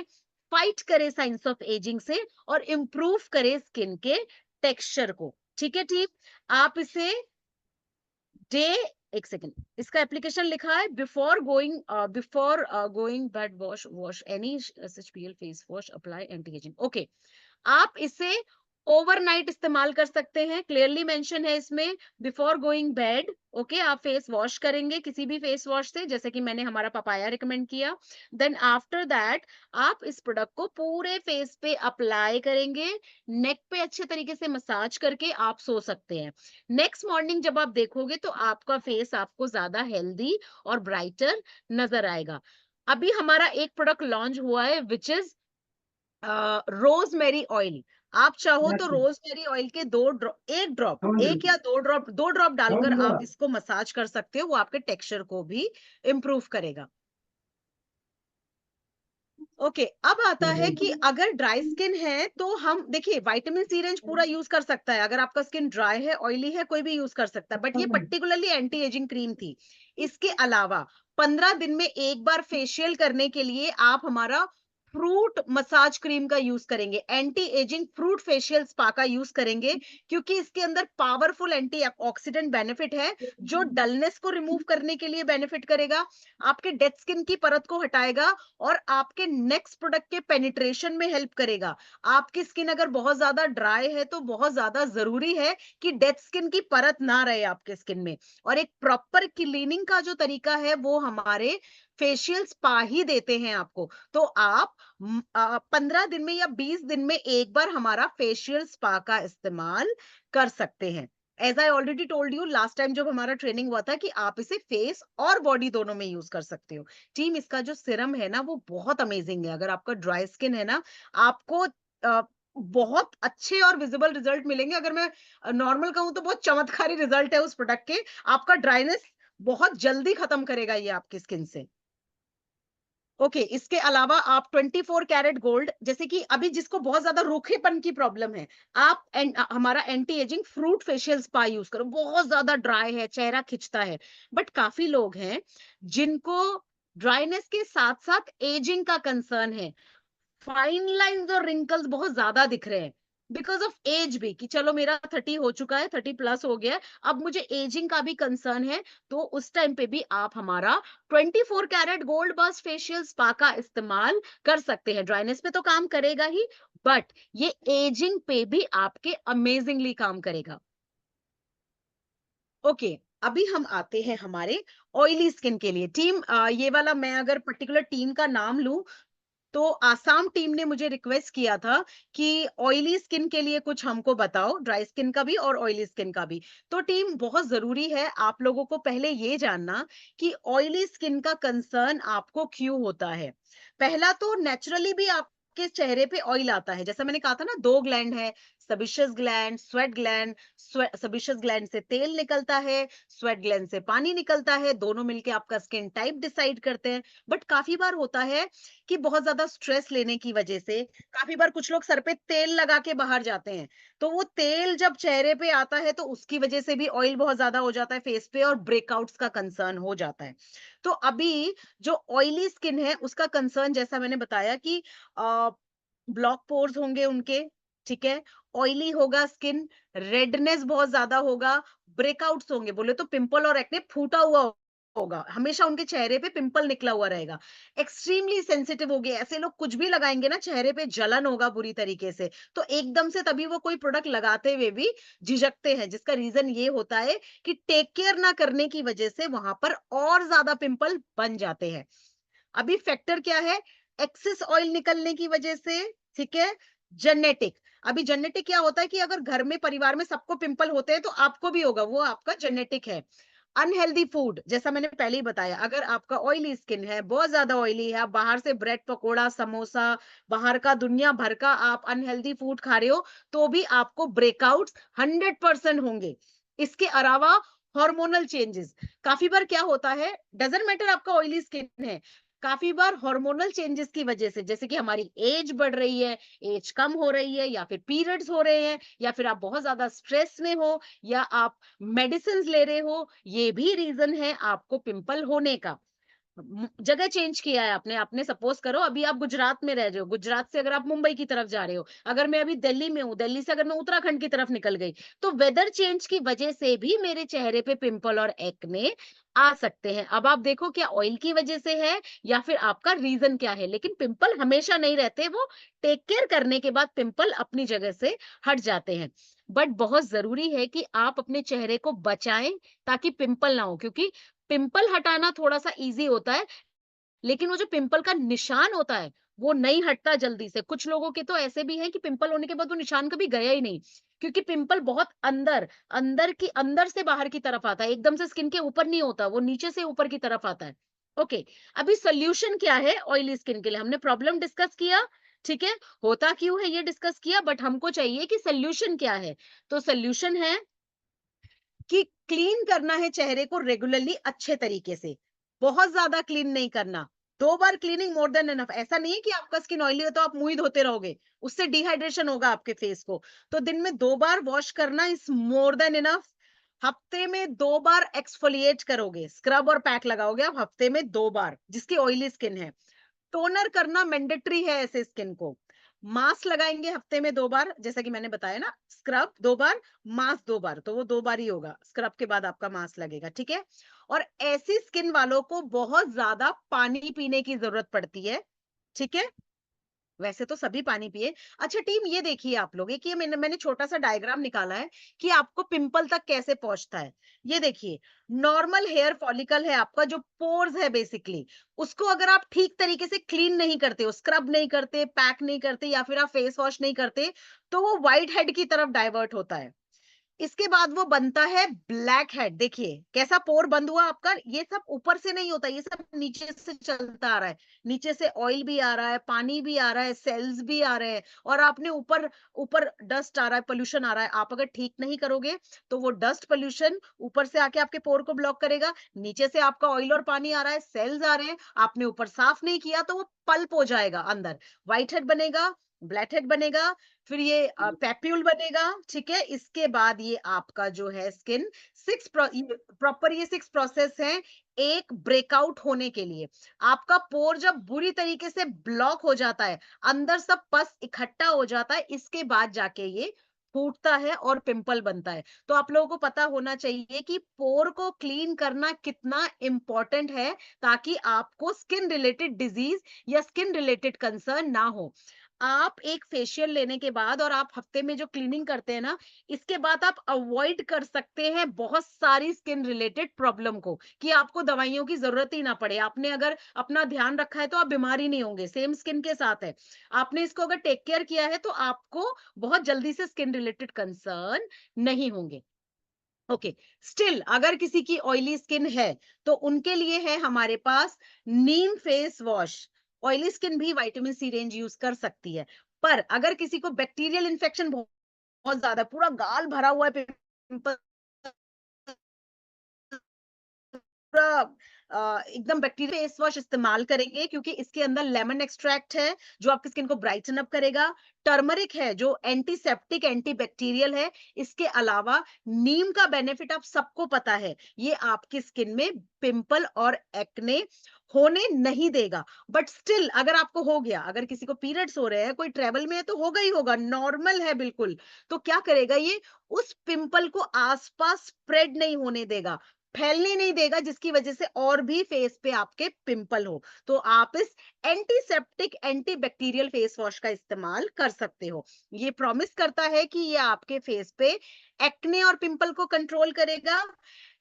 फाइट करे साइंस ऑफ एजिंग से और इम्प्रूव करे स्किन के टेक्सचर को। ठीक है टीम, आप इसे डे, एक सेकेंड, इसका एप्लीकेशन लिखा है before going bed wash any SHPL face wash apply anti ageing. Okay, आप इसे ओवरनाइट इस्तेमाल कर सकते हैं, क्लियरली मेंशन है इसमें बिफोर गोइंग बेड। ओके, आप फेस वॉश करेंगे किसी भी फेस वॉश से, जैसे कि मैंने हमारा पपाया रिकमेंड किया। देन आफ्टर दैट आप इस प्रोडक्ट को पूरे फेस पे अप्लाई करेंगे, नेक पे अच्छे तरीके से मसाज करके आप सो सकते हैं। नेक्स्ट मॉर्निंग जब आप देखोगे तो आपका फेस आपको ज्यादा हेल्दी और ब्राइटर नजर आएगा। अभी हमारा एक प्रोडक्ट लॉन्च हुआ है विच इज रोजमेरी ऑयल। आप चाहो तो रोजमेरी ऑयल के एक या दो ड्रॉप डालकर आप इसको मसाज कर सकते हो, वो आपके टेक्सचर को भी इम्प्रूव करेगा। ओके, अब आता है कि अगर ड्राई स्किन है तो हम देखिए विटामिन सी रेंज पूरा यूज कर सकता है, अगर आपका स्किन ड्राई है, ऑयली है, कोई भी यूज कर सकता है, बट ये पर्टिकुलरली एंटी एजिंग क्रीम थी। इसके अलावा 15 दिन में एक बार फेशियल करने के लिए आप हमारा फ्रूट मसाज क्रीम का यूज करेंगे, anti ageing fruit facial spa का यूज करेंगे, क्योंकि इसके अंदर पावरफुल एंटी ऑक्सीडेंट बेनिफिट है जो डलनेस को रिमूव करने के लिए बेनिफिट करेगा, आपके डेड स्किन की परत को हटाएगा और आपके नेक्स्ट प्रोडक्ट के पेनिट्रेशन में हेल्प करेगा। आपकी स्किन अगर बहुत ज्यादा ड्राई है तो बहुत ज्यादा जरूरी है कि डेड स्किन की परत ना रहे आपके स्किन में, और एक प्रॉपर क्लीनिंग का जो तरीका है वो हमारे फेशियल स्पा ही देते हैं आपको। तो आप 15 दिन में या 20 दिन में एक बार हमारा फेशियल स्पा का इस्तेमाल कर सकते हैं। As I already told you last time जब हमारा ट्रेनिंग हुआ था कि आप इसे फेस और बॉडी दोनों में यूज कर सकते हो। टीम, इसका जो सिरम है ना वो बहुत अमेजिंग है। अगर आपका ड्राई स्किन है ना, आपको बहुत अच्छे और विजिबल रिजल्ट मिलेंगे। अगर मैं नॉर्मल कहूं तो बहुत चमत्कारी रिजल्ट है उस प्रोडक्ट के, आपका ड्राइनेस बहुत जल्दी खत्म करेगा ये आपकी स्किन से। ओके, इसके अलावा आप 24 कैरेट गोल्ड, जैसे कि अभी जिसको बहुत ज्यादा रूखेपन की प्रॉब्लम है, आप हमारा anti ageing fruit facial spa use करो। बहुत ज्यादा ड्राई है, चेहरा खिंचता है, बट काफी लोग हैं जिनको ड्राइनेस के साथ साथ एजिंग का कंसर्न है, फाइन लाइंस और रिंकल्स बहुत ज्यादा दिख रहे हैं बिकॉज ऑफ एज भी, कि चलो मेरा 30 हो चुका है, 30 प्लस हो गया है, अब मुझे एजिंग का भी कंसर्न है। तो उस टाइम पे भी आप हमारा 24 carat gold bust facial spa का इस्तेमाल कर सकते हैं। ड्राइनेस पे तो काम करेगा ही, बट ये एजिंग पे भी आपके अमेजिंगली काम करेगा। ओके, अभी हम आते हैं हमारे ऑयली स्किन के लिए। टीम, ये वाला मैं अगर पर्टिकुलर टीम का नाम लूं तो आसाम टीम ने मुझे रिक्वेस्ट किया था कि ऑयली स्किन के लिए कुछ हमको बताओ, ड्राई स्किन का भी और ऑयली स्किन का भी। तो टीम, बहुत जरूरी है आप लोगों को पहले ये जानना कि ऑयली स्किन का कंसर्न आपको क्यों होता है। पहला तो नेचुरली भी आपके चेहरे पे ऑयल आता है, जैसा मैंने कहा था ना, 2 ग्लैंड है, sebaceous gland, sweat gland. Sebaceous gland से तेल निकलता है, स्वेट ग्लैंड से पानी निकलता है, दोनों मिलके आपका स्किन टाइप डिसाइड करते हैं। बट काफी बार होता है कि बहुत ज्यादा स्ट्रेस लेने की वजह से, काफी बार कुछ लोग सर पे तेल लगा के बाहर जाते हैं, तो वो तेल जब चेहरे पे आता है तो उसकी वजह से भी ऑयल बहुत ज्यादा हो जाता है फेस पे और ब्रेकआउट्स का कंसर्न हो जाता है। तो अभी जो ऑयली स्किन है उसका कंसर्न, जैसा मैंने बताया कि ब्लॉक पोर्स होंगे उनके, ठीक है, ऑयली होगा स्किन, रेडनेस बहुत ज्यादा होगा, ब्रेकआउट्स होंगे, बोले तो पिंपल और एक्ने फूटा हुआ होगा, हमेशा उनके चेहरे पे पिंपल निकला हुआ रहेगा, एक्सट्रीमली सेंसिटिव हो गए, ऐसे लोग कुछ भी लगाएंगे ना चेहरे पे जलन होगा बुरी तरीके से, तो एकदम से तभी वो कोई प्रोडक्ट लगाते हुए भी झिझकते हैं, जिसका रीजन ये होता है कि टेक केयर ना करने की वजह से वहां पर और ज्यादा पिंपल बन जाते हैं। अभी फैक्टर क्या है, एक्सेस ऑयल निकलने की वजह से, ठीक है, जेनेटिक। अभी जेनेटिक क्या होता है कि अगर घर में परिवार में सबको पिंपल होते हैं तो आपको भी होगा, वो आपका जेनेटिक है। अनहेल्दी फूड, जैसा मैंने पहले ही बताया, अगर आपका ऑयली स्किन है, बहुत ज्यादा ऑयली है, आप बाहर से ब्रेड पकोड़ा समोसा, बाहर का दुनिया भर का आप अनहेल्दी फूड खा रहे हो, तो भी आपको ब्रेकआउट्स 100% होंगे। इसके अलावा हार्मोनल चेंजेस, काफी बार क्या होता है, डजंट मैटर आपका ऑयली स्किन है, काफी बार हार्मोनल चेंजेस की वजह से, जैसे कि हमारी एज बढ़ रही है, एज कम हो रही है, या फिर पीरियड्स हो रहे हैं, या फिर आप बहुत ज्यादा स्ट्रेस में हो, या आप मेडिसिन ले रहे हो, ये भी रीजन है आपको पिंपल होने का। जगह चेंज किया है आपने, आपने सपोज करो अभी आप गुजरात में रह रहे हो, गुजरात से अगर आप मुंबई की तरफ जा रहे हो, अगर मैं अभी दिल्ली में हूँ, दिल्ली से अगर मैं उत्तराखंड की तरफ निकल गई, तो वेदर चेंज की वजह से भी मेरे चेहरे पे पिंपल और एक्ने आ सकते हैं। अब आप देखो क्या ऑयल की वजह से है या फिर आपका रीजन क्या है, लेकिन पिंपल हमेशा नहीं रहते, वो टेक केयर करने के बाद पिंपल अपनी जगह से हट जाते हैं। बट बहुत जरूरी है कि आप अपने चेहरे को बचाएं ताकि पिंपल ना हो, क्योंकि पिंपल हटाना थोड़ा सा इजी होता है, लेकिन वो जो पिंपल का निशान होता है वो नहीं हटता जल्दी से। कुछ लोगों के तो ऐसे भी हैं कि पिंपल होने के बाद वो निशान कभी गया ही नहीं, क्योंकि पिंपल बहुत अंदर अंदर से बाहर की तरफ आता है, एकदम से स्किन के ऊपर नहीं होता, वो नीचे से ऊपर की तरफ आता है। ओके, अभी सोल्यूशन क्या है ऑयली स्किन के लिए, हमने प्रॉब्लम डिस्कस किया, ठीक है, होता क्यों है ये डिस्कस किया, बट हमको चाहिए कि सोल्यूशन क्या है। तो सोल्यूशन है कि क्लीन करना है चेहरे को रेगुलरली अच्छे तरीके से, बहुत ज्यादा क्लीन नहीं करना, 2 बार क्लीनिंग मोर देन एनफ। ऐसा नहीं है कि आपका स्किन ऑयली है तो आप मुंह ही धोते रहोगे, उससे डिहाइड्रेशन होगा आपके फेस को। तो दिन में 2 बार वॉश करना इज मोर देन इनफ। हफ्ते में 2 बार एक्सफोलिएट करोगे, स्क्रब और पैक लगाओगे आप हफ्ते में 2 बार, जिसकी ऑयली स्किन है। टोनर करना मैंडेटरी है ऐसे स्किन को। मास्क लगाएंगे हफ्ते में 2 बार, जैसा कि मैंने बताया ना, स्क्रब 2 बार, मास्क 2 बार, तो वो 2 बार ही होगा, स्क्रब के बाद आपका मास्क लगेगा, ठीक है। और ऐसी स्किन वालों को बहुत ज्यादा पानी पीने की जरूरत पड़ती है, ठीक है, वैसे तो सभी पानी पिए। अच्छा टीम, ये देखिए आप लोग, एक ये मैंने छोटा सा डायग्राम निकाला है कि आपको पिंपल तक कैसे पहुंचता है। ये देखिए, नॉर्मल हेयर फॉलिकल है आपका, जो पोर्स है बेसिकली, उसको अगर आप ठीक तरीके से क्लीन नहीं करते हो, स्क्रब नहीं करते, पैक नहीं करते, या फिर आप फेस वॉश नहीं करते, तो वो व्हाइट हेड की तरफ डाइवर्ट होता है। इसके बाद वो बनता है ब्लैक हेड। देखिए कैसा पोर बंद हुआ आपका, ये सब ऊपर से नहीं होता, ये सब नीचे से चलता आ रहा है, नीचे से ऑयल भी आ रहा है, पानी भी आ रहा है, सेल्स भी आ रहे हैं, और आपने ऊपर ऊपर डस्ट आ रहा है, पोल्यूशन आ रहा है। आप अगर ठीक नहीं करोगे तो वो डस्ट पोल्यूशन ऊपर से आके आपके पोर को ब्लॉक करेगा, नीचे से आपका ऑयल और पानी आ रहा है, सेल्स आ रहे हैं, आपने ऊपर साफ नहीं किया तो वो पल्प हो जाएगा, अंदर व्हाइट हेड बनेगा, ब्लैक हेड बनेगा, फिर ये पैप्यूल बनेगा, ठीक है। इसके बाद ये आपका जो है स्किन प्रॉपर ये 6 प्रोसेस है एक ब्रेकआउट होने के लिए। आपका पोर जब बुरी तरीके से ब्लॉक हो जाता है, अंदर सब पस इकट्ठा हो जाता है, इसके बाद जाके ये फूटता है और पिंपल बनता है। तो आप लोगों को पता होना चाहिए कि पोर को क्लीन करना कितना इंपॉर्टेंट है, ताकि आपको स्किन रिलेटेड डिजीज या स्किन रिलेटेड कंसर्न ना हो। आप एक फेशियल लेने के बाद और आप हफ्ते में जो क्लीनिंग करते हैं ना, इसके बाद आप अवॉइड कर सकते हैं बहुत सारी स्किन रिलेटेड प्रॉब्लम को, कि आपको दवाइयों की जरूरत ही ना पड़े। आपने अगर अपना ध्यान रखा है तो आप बीमार ही नहीं होंगे, सेम स्किन के साथ है। आपने इसको अगर टेक केयर किया है तो आपको बहुत जल्दी से स्किन रिलेटेड कंसर्न नहीं होंगे। ओके, स्टिल अगर किसी की ऑयली स्किन है तो उनके लिए है हमारे पास नीम फेस वॉश। ऑयली स्किन भी विटामिन सी रेंज यूज कर सकती है, पर अगर किसी को बैक्टीरियल इन्फेक्शन बहुत ज्यादा, पूरा गाल भरा हुआ है पिंपल, पूरा एकदम बैक्टीरिया, फेस वॉश इस्तेमाल करेंगे, क्योंकि इसके अंदर लेमन एक्सट्रैक्ट है जो आपकी स्किन को ब्राइटन अप करेगा, टर्मरिक है जो एंटीसेप्टिक एंटीबैक्टीरियल है। इसके अलावा नीम का बेनिफिट आप सबको पता है, ये आपकी स्किन में पिंपल और एक्ने होने नहीं देगा। बट स्टिल अगर आपको हो गया, अगर किसी को पीरियड्स हो रहे हैं, कोई ट्रेवल में है, तो होगा ही होगा, नॉर्मल है बिल्कुल। तो क्या करेगा ये, उस पिंपल को आसपास स्प्रेड नहीं होने देगा, फैलने नहीं देगा, जिसकी वजह से और भी फेस पे आपके पिंपल हो। तो आप इस एंटीसेप्टिक एंटीबैक्टीरियल फेस वॉश का इस्तेमाल कर सकते हो। ये प्रॉमिस करता है कि ये आपके फेस पे एक्ने और पिंपल को कंट्रोल करेगा,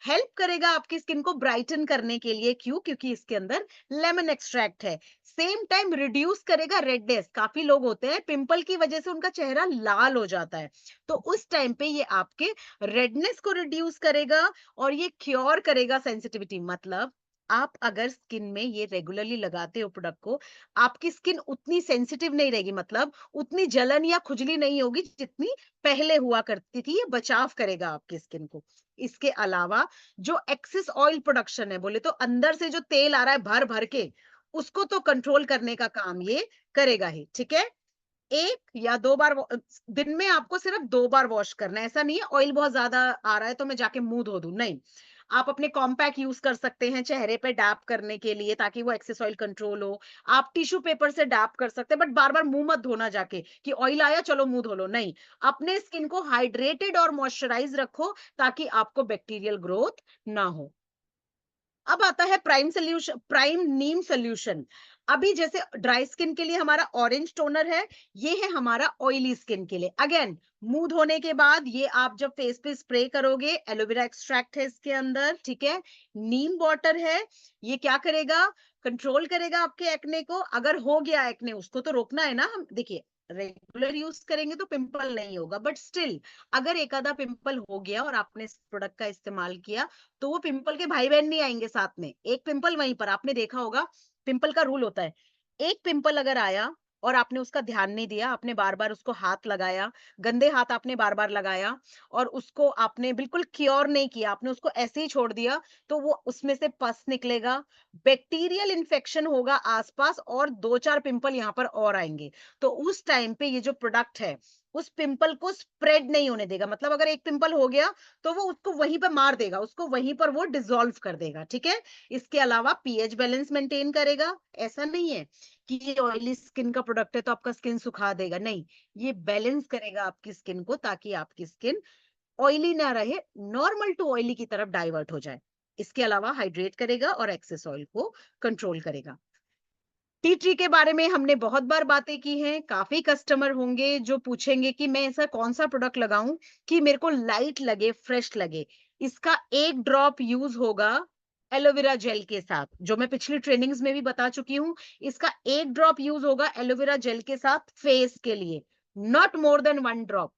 हेल्प करेगा आपकी स्किन को ब्राइटन करने के लिए। क्यों? क्योंकि इसके अंदर लेमन एक्सट्रैक्ट है। सेम टाइम रिड्यूस करेगा रेडनेस। काफी लोग होते हैं पिंपल की वजह से उनका चेहरा लाल हो जाता है, तो उस टाइम पे ये आपके रेडनेस को रिड्यूस करेगा और ये क्योर करेगा सेंसिटिविटी। मतलब आप अगर स्किन में ये रेगुलरली लगाते हो प्रोडक्ट को, आपकी स्किन उतनी सेंसिटिव नहीं रहेगी, मतलब उतनी जलन या खुजली नहीं होगी जितनी पहले हुआ करती थी। ये बचाव करेगा आपकी स्किन को। इसके अलावा जो एक्सेस ऑयल प्रोडक्शन है, बोले तो अंदर से जो तेल आ रहा है भर भर के, उसको तो कंट्रोल करने का काम ये करेगा ही। ठीक है, 1 या 2 बार दिन में आपको सिर्फ 2 बार वॉश करना है। ऐसा नहीं है ऑयल बहुत ज्यादा आ रहा है तो मैं जाके मुंह धो दूं, नहीं। आप अपने कॉम्पैक्ट यूज कर सकते हैं चेहरे पे डैप करने के लिए, ताकि वो एक्सेस ऑयल कंट्रोल हो। आप टिश्यू पेपर से डैप कर सकते हैं, बट बार बार मुंह मत धोना जाके कि ऑयल आया चलो मुंह धो लो, नहीं। अपने स्किन को हाइड्रेटेड और मॉइस्चराइज रखो ताकि आपको बैक्टीरियल ग्रोथ ना हो। अब आता है प्राइम नीम सोल्यूशन। अभी जैसे ड्राई स्किन के लिए हमारा ऑरेंज टोनर है, ये है हमारा ऑयली स्किन के लिए। अगेन, मुंह धोने के बाद ये आप जब फेस पे स्प्रे करोगे, एलोवेरा एक्सट्रैक्ट है इसके अंदर, ठीक है, नीम वाटर है। ये क्या करेगा? कंट्रोल करेगा आपके एक्ने को। अगर हो गया एक्ने, उसको तो रोकना है ना। हम देखिए, रेगुलर यूज करेंगे तो पिंपल नहीं होगा, बट स्टिल अगर एक आधा पिंपल हो गया और आपने इस प्रोडक्ट का इस्तेमाल किया, तो वो पिंपल के भाई बहन नहीं आएंगे साथ में। एक पिंपल वहीं पर, आपने देखा होगा पिंपल का रूल होता है, एक पिंपल अगर आया और आपने उसका ध्यान नहीं दिया, आपने बार बार उसको हाथ लगाया, गंदे हाथ आपने बार बार लगाया और उसको आपने बिल्कुल क्योर नहीं किया, आपने उसको ऐसे ही छोड़ दिया, तो वो उसमें से पस निकलेगा, बैक्टीरियल इन्फेक्शन होगा आसपास और 2-4 पिंपल यहाँ पर और आएंगे। तो उस टाइम पे ये जो प्रोडक्ट है उस पिंपल को स्प्रेड नहीं होने देगा। मतलब अगर एक पिंपल हो गया तो वो उसको वहीं पर मार देगा, उसको वहीं पर वो डिसॉल्व कर देगा। ठीक है, इसके अलावा पीएच बैलेंस मेंटेन करेगा। ऐसा नहीं है कि ये ऑयली स्किन का प्रोडक्ट है तो आपका स्किन सुखा देगा, नहीं, ये बैलेंस करेगा आपकी स्किन को ताकि आपकी स्किन ऑयली ना रहे, नॉर्मल टू ऑयली की तरफ डाइवर्ट हो जाए। इसके अलावा हाइड्रेट करेगा और एक्सेस ऑयल को कंट्रोल करेगा। टी ट्री के बारे में हमने बहुत बार बातें की हैं। काफी कस्टमर होंगे जो पूछेंगे कि मैं ऐसा कौन सा प्रोडक्ट लगाऊं कि मेरे को लाइट लगे, फ्रेश लगे। इसका 1 ड्रॉप यूज होगा एलोवेरा जेल के साथ, जो मैं पिछली ट्रेनिंग्स में भी बता चुकी हूँ। इसका 1 ड्रॉप यूज होगा एलोवेरा जेल के साथ फेस के लिए, नॉट मोर देन 1 ड्रॉप।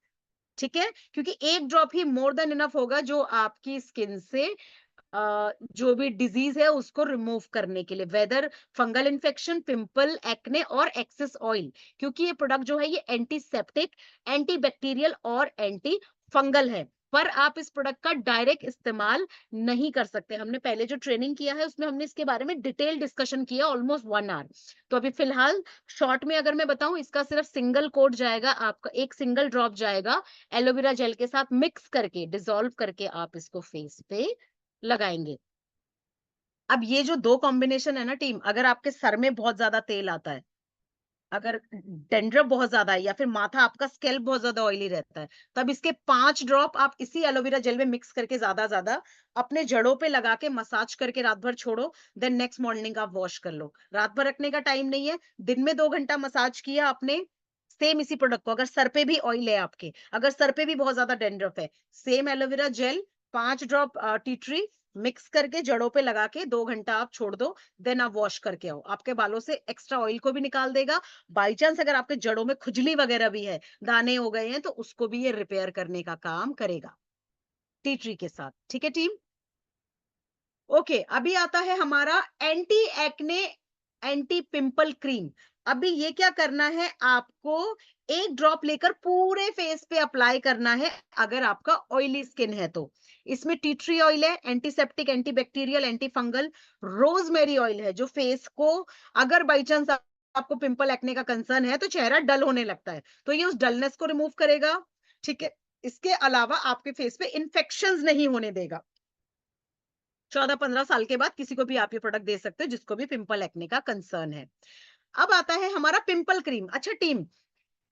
ठीक है, क्योंकि 1 ड्रॉप ही मोर देन इनफ होगा जो आपकी स्किन से जो भी डिजीज है उसको रिमूव करने के लिए, whether fungal infection, pimple, acne और एक्सेस ऑयल। क्योंकि ये प्रोडक्ट जो है ये एंटीसेप्टिक, एंटीबैक्टीरियल और एंटी फंगल है। पर आप इस प्रोडक्ट का डायरेक्ट इस्तेमाल नहीं कर सकते। हमने पहले जो ट्रेनिंग किया है उसमें हमने इसके बारे में डिटेल डिस्कशन किया, ऑलमोस्ट 1 आवर। तो अभी फिलहाल शॉर्ट में अगर मैं बताऊं, इसका सिर्फ सिंगल कोट जाएगा, आपका एक सिंगल ड्रॉप जाएगा एलोवेरा जेल के साथ मिक्स करके, डिसॉल्व करके आप इसको फेस पे लगाएंगे। अब ये जो 2 कॉम्बिनेशन है ना टीम, अगर आपके सर में बहुत ज्यादा तेल आता है, अगर डेंड्रफ बहुत ज्यादा है या फिर माथा आपका स्कैल्प बहुत ज्यादा ऑयली रहता है, तब इसके 5 ड्रॉप आप इसी एलोवेरा जेल में मिक्स करके ज्यादा अपने जड़ों पे लगा के मसाज करके रात भर छोड़ो, देन नेक्स्ट मॉर्निंग आप वॉश कर लो। रात भर रखने का टाइम नहीं है, दिन में 2 घंटा मसाज किया आपने सेम इसी प्रोडक्ट को। अगर सर पे भी ऑयल है आपके, अगर सर पे भी बहुत ज्यादा डेंड्रफ है, same aloe vera gel 5 drop tea tree mix करके जड़ों पे लगा के 2 घंटा आप छोड़ दो, देन आप वॉश करके आओ। आपके बालों से एक्स्ट्रा ऑयल को भी निकाल देगा। बाई चांस अगर आपके जड़ों में खुजली वगैरह भी है, दाने हो गए हैं, तो उसको भी ये रिपेयर करने का काम करेगा टी ट्री के साथ। ठीक है टीम, ओके। अभी आता है हमारा anti acne, anti pimple cream. अभी ये क्या करना है, आपको 1 ड्रॉप लेकर पूरे फेस पे अप्लाई करना है अगर आपका ऑयली स्किन है तो। इसमें टी ट्री ऑयल है, antiseptic, antibacterial, anti fungal. Rosemary oil है जो फेस को, अगर बाई चांस आपको पिंपल एक्ने का कंसर्न है तो चेहरा डल होने लगता है, तो ये उस डलनेस को रिमूव करेगा। ठीक है, इसके अलावा आपके फेस पे इन्फेक्शंस नहीं होने देगा। 14-15 साल के बाद किसी को भी आप ये प्रोडक्ट दे सकते हो जिसको भी पिंपल एक्ने का कंसर्न है। अब आता है हमारा पिंपल क्रीम। अच्छा टीम,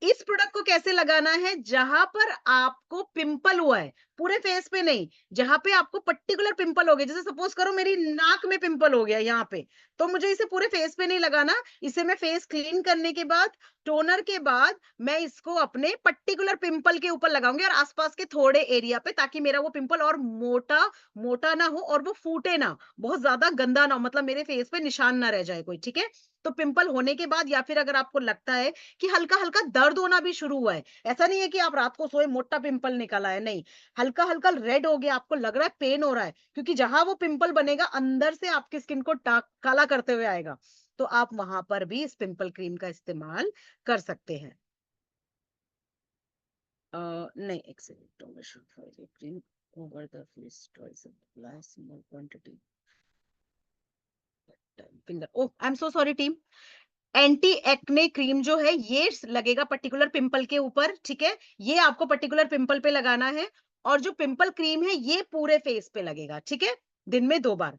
इस प्रोडक्ट को कैसे लगाना है, जहां पर आपको पिंपल हुआ है, पूरे फेस पे नहीं, जहां पे आपको पर्टिकुलर पिंपल हो गया, जैसे सपोज करो मेरी नाक में पिंपल हो गया यहाँ पे, तो मुझे इसे पूरे फेस पे नहीं लगाना। इसे मैं फेस क्लीन करने के बाद, टोनर के बाद, मैं इसको अपने पर्टिकुलर पिंपल के ऊपर लगाऊंगी और आसपास के थोड़े एरिया पे, ताकि मेरा वो पिंपल और मोटा मोटा ना हो और वो फूटे ना, बहुत ज्यादा गंदा ना हो, मतलब मेरे फेस पे निशान ना रह जाए कोई। ठीक है, तो पिंपल होने के बाद या फिर अगर आपको लगता है कि हल्का हल्का दर्द होना भी शुरू हुआ है, ऐसा नहीं है कि आप रात को सोए मोटा पिंपल निकल आया, नहीं, हल्का हल्का रेड हो गया, आपको लग रहा है पेन हो रहा है, क्योंकि जहां वो पिंपल बनेगा अंदर से आपकी स्किन को काला करते हुए आएगा, तो आप वहां पर भी इस पिंपल क्रीम का इस्तेमाल कर सकते हैं। नहीं, एक second, cream over the face, twice apply small quantity finger. Oh, I am so sorry team. Anti acne cream जो है ये लगेगा पर्टिकुलर पिंपल के ऊपर, ठीक है, ये आपको पर्टिकुलर पिंपल पे लगाना है, और जो पिंपल क्रीम है ये पूरे फेस पे लगेगा, ठीक है, दिन में 2 बार।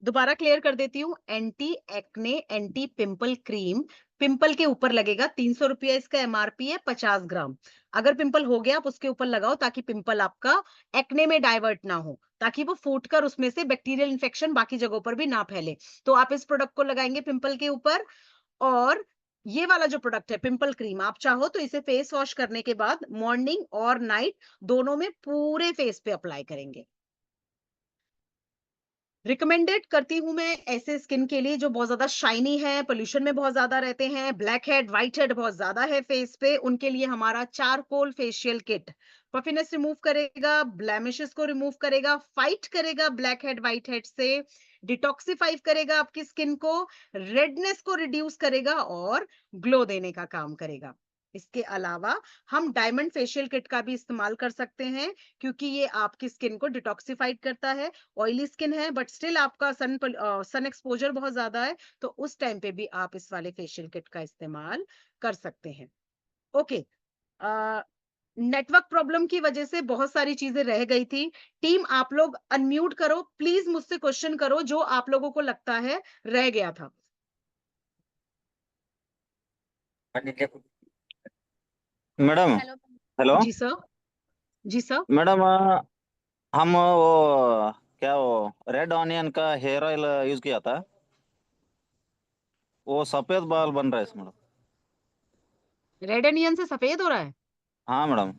दोबारा क्लियर कर देती हूँ, anti acne anti pimple cream pimple के ऊपर लगेगा, 300 रुपया इसका एमआरपी है, 50 ग्राम। अगर पिंपल हो गया आप उसके ऊपर लगाओ, ताकि पिंपल आपका एक्ने में डाइवर्ट ना हो, ताकि वो फूटकर उसमें से बैक्टीरियल इन्फेक्शन बाकी जगहों पर भी ना फैले। तो आप इस प्रोडक्ट को लगाएंगे पिंपल के ऊपर, और ये वाला जो प्रोडक्ट है पिंपल क्रीम, आप चाहो तो इसे फेस वॉश करने के बाद मॉर्निंग और नाइट दोनों में पूरे फेस पे अप्लाई करेंगे। रिकमेंडेड करती हूं मैं ऐसे स्किन के लिए जो बहुत ज्यादा शाइनी है, पोल्यूशन में बहुत ज्यादा रहते हैं, ब्लैक हेड व्हाइट हेड बहुत ज्यादा है फेस पे, उनके लिए हमारा charcoal facial kit puffiness remove करेगा, ब्लेमिशेस को रिमूव करेगा, फाइट करेगा ब्लैक हेड व्हाइट हेड से, डिटॉक्सिफाई करेगा आपकी स्किन को, रेडनेस को रिड्यूस करेगा और ग्लो देने का काम करेगा। इसके अलावा हम डायमंड फेशियल किट का भी इस्तेमाल कर सकते हैं, क्योंकि ये आपकी स्किन को डिटॉक्सिफाइड करता है। ऑयली स्किन है बट स्टिल आपका सन एक्सपोजर बहुत ज्यादा है, तो उस टाइम पे भी आप इस वाले फेशियल किट का इस्तेमाल कर सकते हैं। ओके, नेटवर्क प्रॉब्लम की वजह से बहुत सारी चीजें रह गई थी। टीम आप लोग अनम्यूट करो प्लीज, मुझसे क्वेश्चन करो जो आप लोगों को लगता है रह गया था। मैडम, हेलो जी सर। जी सर। मैडम, हम वो क्या वो रेड ऑनियन का हेयर ऑयल यूज किया था, वो सफेद बाल बन रहा है इसमें। रेड अनियन से सफेद हो रहा है? हाँ मैडम,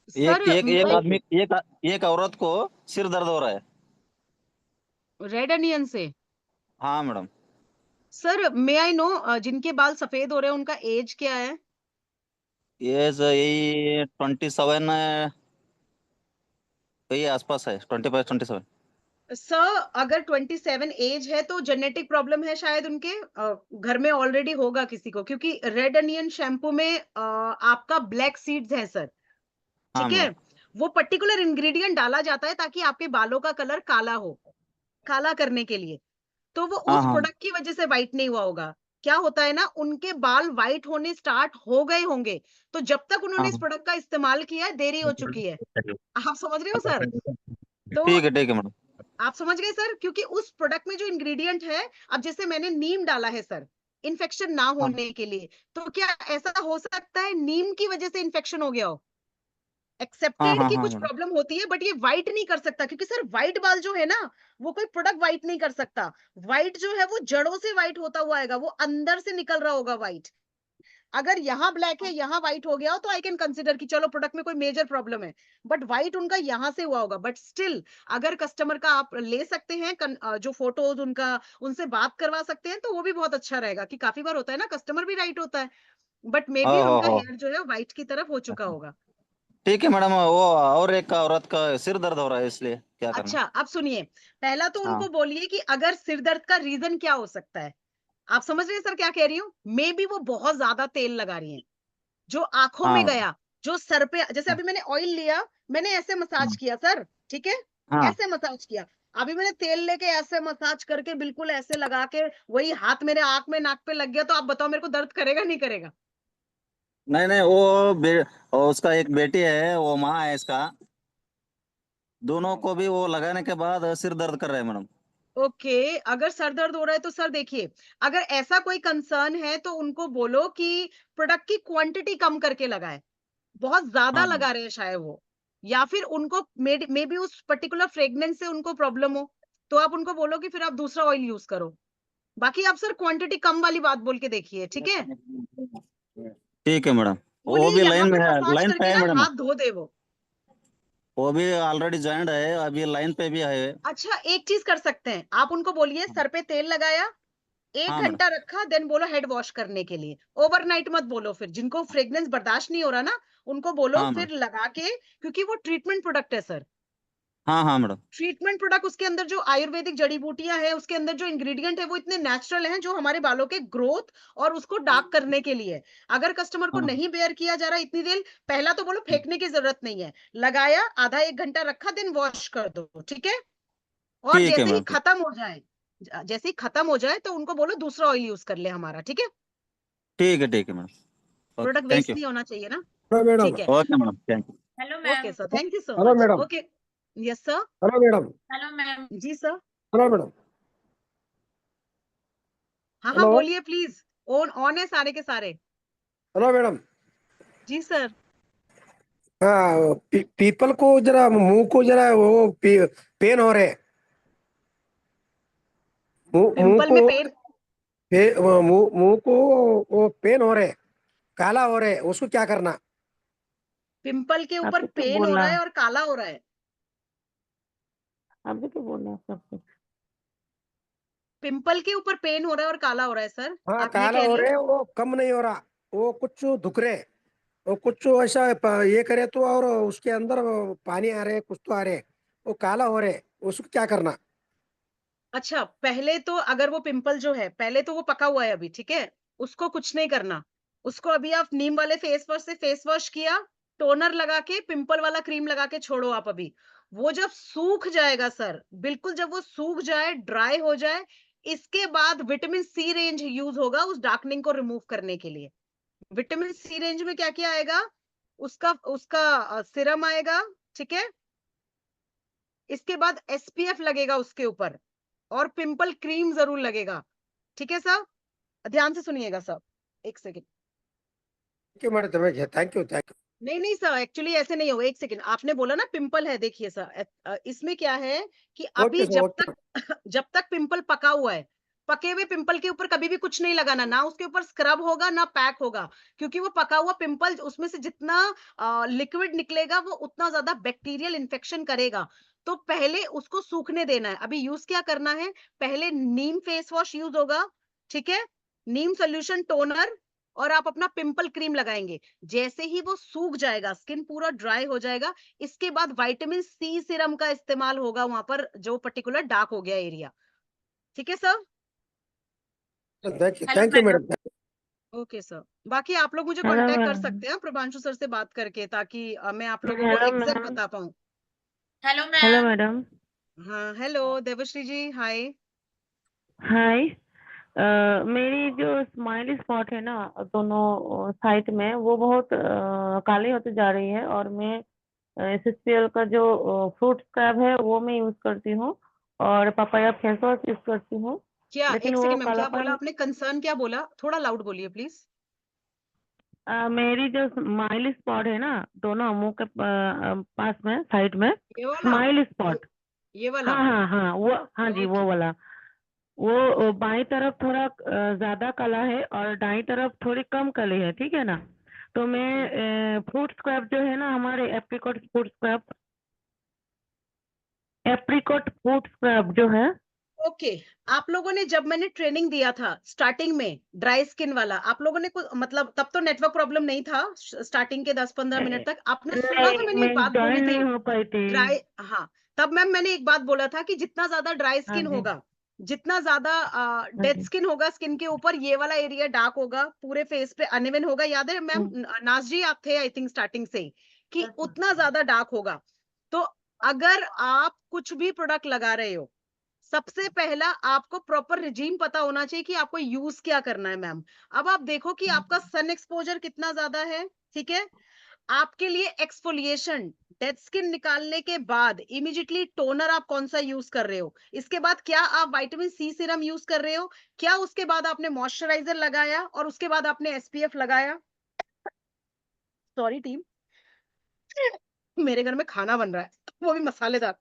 सर एक आदमी एक औरत को सिर दर्द हो रहा है। रेड अनियन से? हाँ madam. Sir may I know जिनके बाल सफेद हो रहे हैं उनका एज क्या है? एज यही 27 यही आसपास है, 25 27। सर अगर 27 एज है तो जेनेटिक प्रॉब्लम है शायद उनके घर में ऑलरेडी होगा किसी को, क्योंकि रेड अनियन शैम्पू में आपका ब्लैक सीड्स हैं सर, हाँ ठीक है, मैडम। वो पर्टिकुलर इंग्रेडिएंट डाला जाता है ताकि आपके बालों का कलर काला हो, काला करने के लिए, तो वो हाँ उस हाँ प्रोडक्ट की वजह से व्हाइट नहीं हुआ होगा। क्या होता है ना, उनके बाल व्हाइट होने स्टार्ट हो गए होंगे, तो जब तक उन्होंने इस हाँ। प्रोडक्ट का इस्तेमाल किया है देरी हो चुकी है। आप समझ रहे हो सर? तो ठीक है मैडम। आप समझ गए सर, क्योंकि उस प्रोडक्ट में जो इंग्रेडिएंट है, अब जैसे मैंने नीम डाला है सर इन्फेक्शन ना हाँ होने के लिए, तो क्या ऐसा हो सकता है नीम की वजह से इन्फेक्शन हो गया हो? हाँ एक्सेप्टेड हाँ कि हाँ कुछ मैडम। प्रॉब्लम होती है, बट ये व्हाइट नहीं कर सकता, क्योंकि सर व्हाइट बाल जो है ना, वो कोई प्रोडक्ट व्हाइट नहीं कर सकता। व्हाइट जो है वो जड़ों से व्हाइट होता हुआ आएगा, वो अंदर से निकल रहा होगा व्हाइट। अगर यहाँ ब्लैक है यहाँ व्हाइट हो गया हो तो आई कैन कंसिडर कि चलो प्रोडक्ट में कोई मेजर प्रॉब्लम है, बट व्हाइट उनका यहाँ से हुआ होगा। बट स्टिल अगर कस्टमर का आप ले सकते हैं जो फोटोज उनका उनसे बात करवा सकते हैं, तो वो भी बहुत अच्छा रहेगा, कि काफी बार होता है ना कस्टमर भी राइट होता है, बट मे बी उनका हो। हेयर जो है व्हाइट की तरफ हो चुका होगा। ठीक है मैडम, वो और एक औरत का सिर दर्द हो रहा है, इसलिए क्या करना। अच्छा अब सुनिए, पहला तो हाँ उनको बोलिए कि अगर सिर दर्द का रीजन क्या हो सकता है। आप समझ रहे हैं सर क्या कह रही हूँ? मे बी वो बहुत ज्यादा तेल लगा रही हैं, जो आंखों हाँ में मैडम। गया, जो सर पे, जैसे अभी मैंने ऑयल लिया, मैंने ऐसे मसाज हाँ किया सर, ठीक है, हाँ। ऐसे मसाज किया, अभी मैंने तेल लेके ऐसे मसाज करके बिल्कुल ऐसे लगा के वही हाथ मेरे आंख में नाक पे लग गया, तो आप बताओ मेरे को दर्द करेगा नहीं करेगा? नहीं नहीं, वो उसका एक बेटी है, वो माँ है इसका, दोनों को भी वो लगाने के बाद सिर दर्द कर रहा है मैडम। ओके, अगर सर दर्द हो रहा है तो सर देखिए, अगर ऐसा कोई कंसर्न है तो उनको बोलो कि प्रोडक्ट की क्वांटिटी कम करके लगाए, बहुत ज्यादा हाँ मैडम। लगा रहे हैं शायद वो, या फिर उनको मे बी उस पर्टिकुलर फ्रेग्रेंस से उनको प्रॉब्लम हो, तो आप उनको बोलो कि फिर आप दूसरा ऑयल यूज करो। बाकी आप सर क्वांटिटी कम वाली बात बोल के देखिए, ठीक है? ठीक है मैडम, वो बोलिए भी यहाँ लाइन पे में है, मसाज लाइन पे करके है ना मैडम। हाथ धो दे वो। वो भी ऑलरेडी ज्वाइंट है, अभी लाइन पे भी है। अच्छा एक चीज कर सकते हैं, आप उनको बोलिए सर पे तेल लगाया, 1 हाँ मैडम। घंटा रखा, देन बोलो हेड वॉश करने के लिए। ओवरनाइट मत बोलो फिर, जिनको फ्रेग्रेंस बर्दाश्त नहीं हो रहा ना, उनको बोलो हाँ फिर मैडम। लगा के, क्योंकि वो ट्रीटमेंट प्रोडक्ट है सर। हाँ हाँ मैडम। ट्रीटमेंट प्रोडक्ट, उसके अंदर जो आयुर्वेदिक जड़ी बूटियां हैं, उसके अंदर जो इंग्रेडिएंट है वो इतने नेचुरल हैं, जो हमारे बालों के ग्रोथ और उसको डार्क करने के लिए। अगर कस्टमर को हाँ नहीं बेयर किया जा रहा इतनी देर, पहला तो बोलो फेंकने की जरूरत नहीं है, लगाया आधा 1 घंटा रखा, देन वॉश कर दो, ठीक है। और ठीक है जैसे ही मैडम। ठीक। खत्म हो जाए, जैसे ही खत्म हो जाए तो उनको बोलो दूसरा ऑयल यूज कर ले हमारा, ठीक है। ठीक है madam. Okay, product thank waste you. नहीं होना चाहिए ना, हेलो मैडम। ठीक है। Okay madam, thank you. Hello okay ma'am. Sir, thank you so hello much. Madam. Okay, yes sir. Hello madam. Hello ma'am. जी सर। Hello madam. हाँ हाँ hello. बोलिए प्लीज, ऑन ऑन है सारे के सारे। Hello madam. जी सर। हाँ, पीपल को जरा मुंह को जरा वो पेन हो रहे, मुंह पिंपल को में पेन, मुंह को वो पेन हो रहे, काला हो रहे, उसको क्या करना? पिंपल के ऊपर अभी तो पेन हो बोला, रहा है और काला हो रहा है। अभी तो बोला सब कुछ। पिंपल के ऊपर पेन हो रहा है और काला हो रहा है सर, हाँ, आप ये काला कह हो रहे हैं। रहे, वो कम नहीं हो रहा, वो कुछ दुख रहे, वो कुछ ऐसा ये करे तो, और उसके अंदर वो पानी आ रहे, कुछ तो आ रहे, वो काला हो रहे, उसको क्या करना? अच्छा, पहले तो अगर वो पिंपल जो है, पहले तो वो पका हुआ है अभी, ठीक है, उसको कुछ नहीं करना। उसको अभी आप नीम वाले फेस वॉश से फेस वॉश किया, टोनर लगा के पिंपल वाला क्रीम लगा के छोड़ो आप अभी। वो जब सूख जाएगा सर, बिल्कुल जब वो सूख जाए, ड्राई हो जाए, इसके बाद विटामिन सी रेंज यूज होगा उस डार्कनिंग को रिमूव करने के लिए। विटामिन सी रेंज में क्या क्या आएगा? उसका उसका सिरम आएगा, ठीक है। इसके बाद एसपीएफ लगेगा उसके ऊपर, और पिंपल क्रीम जरूर लगेगा, ठीक है सर। ध्यान से सुनिएगा सर, एक सेकंड। क्यों मैडम, थैंक यू थैंक नहीं नहीं सर, एक्चुअली ऐसे नहीं होगा, एक सेकंड। आपने बोला ना पिंपल है, देखिए सर, इसमें क्या है कि यू। ओके अभी सर, ओके। जब तक पिंपल पका हुआ है, पके हुए पिंपल के ऊपर कभी भी कुछ नहीं लगाना, ना उसके ऊपर स्क्रब होगा ना पैक होगा, क्योंकि वो पका हुआ पिंपल, उसमें से जितना लिक्विड निकलेगा वो उतना ज्यादा बैक्टीरियल इन्फेक्शन करेगा। तो पहले उसको सूखने देना है। अभी यूज क्या करना है, पहले नीम फेस वॉश यूज होगा, ठीक है, नीम सोल्यूशन टोनर, और आप अपना पिंपल क्रीम लगाएंगे। जैसे ही वो सूख जाएगा, स्किन पूरा ड्राई हो जाएगा, इसके बाद विटामिन सी सीरम का इस्तेमाल होगा वहां पर जो पर्टिकुलर डार्क हो गया एरिया, ठीक है sir. Hello thank you madam. Madam. Okay sir. बाकी आप लोग मुझे हेलो कांटेक्ट कर मैम। सकते हैं प्रभांशु सर से बात करके, ताकि मैं आप लोगों को हेलो एग्जैक्ट मैम। बता पाऊँ। Hello hello ma'am. मैडम। हाँ हेलो देवश्री जी, हाय। हाय। मेरी जो स्माइली स्पॉट है ना, दोनों साइड में, वो बहुत काली होती जा रही है, और मैं एसएसपीएल का जो फ्रूट स्क्रब है वो मैं यूज करती हूँ, और पापाया फेस वॉश यूज करती हूँ, क्या, लेकिन एक वो सेकंड मैम, क्या बोला कालापन। आपने? कंसर्न क्या बोला? थोड़ा लाउड बोलिए प्लीज। मेरी जो स्माइली स्पॉट है ना, दोनों मुंह के पास में, साइड में, ये वाला, स्माइल ये, स्पॉट। ये वाला। हाँ हाँ हाँ, वो, हाँ जी, ओके। वो वाला। वो बाईं तरफ थोड़ा ज्यादा काला है, और दाईं तरफ थोड़ी कम काली है, ठीक है ना। तो मैं फ्रूट स्क्रब जो है ना, हमारे एप्रिकॉट फ्रूट स्क्रब जो है। ओके, आप लोगों ने, जब मैंने ट्रेनिंग दिया था स्टार्टिंग में ड्राई स्किन वाला, आप लोगों ने कुछ मतलब, तब तो नेटवर्क प्रॉब्लम नहीं था, स्टार्टिंग के 10-15 मिनट तक आपने सुना था, नहीं, मैंने मैं एक बात बोली ज्वाइन थी। नहीं हो पाई थी। ड्राई, हाँ, तब मैम मैंने एक बात बोला था कि जितना ज्यादा ड्राई हाँ स्किन जी। होगा, जितना ज्यादा हाँ डेड जी। स्किन होगा स्किन के ऊपर, ये वाला एरिया डार्क होगा, पूरे फेस पे अनइवन होगा। याद है मैम, नाज जी आप थे आई थिंक स्टार्टिंग से ही, कि उतना ज्यादा डार्क होगा। तो अगर आप कुछ भी प्रोडक्ट लगा रहे हो, सबसे पहला आपको प्रॉपर रिजीम पता होना चाहिए कि आपको यूज क्या करना है मैम। अब आप देखो कि आपका सन एक्सपोजर कितना ज्यादा है, ठीक है। आपके लिए एक्सफोलिएशन, डेड स्किन निकालने के बाद इमीडिएटली टोनर आप कौन सा यूज कर रहे हो, इसके बाद क्या आप विटामिन सी सीरम यूज कर रहे हो, क्या उसके बाद आपने मॉइस्चराइजर लगाया, और उसके बाद आपने एसपीएफ लगाया। सॉरी टीम, मेरे घर में खाना बन रहा है, वो भी मसालेदार।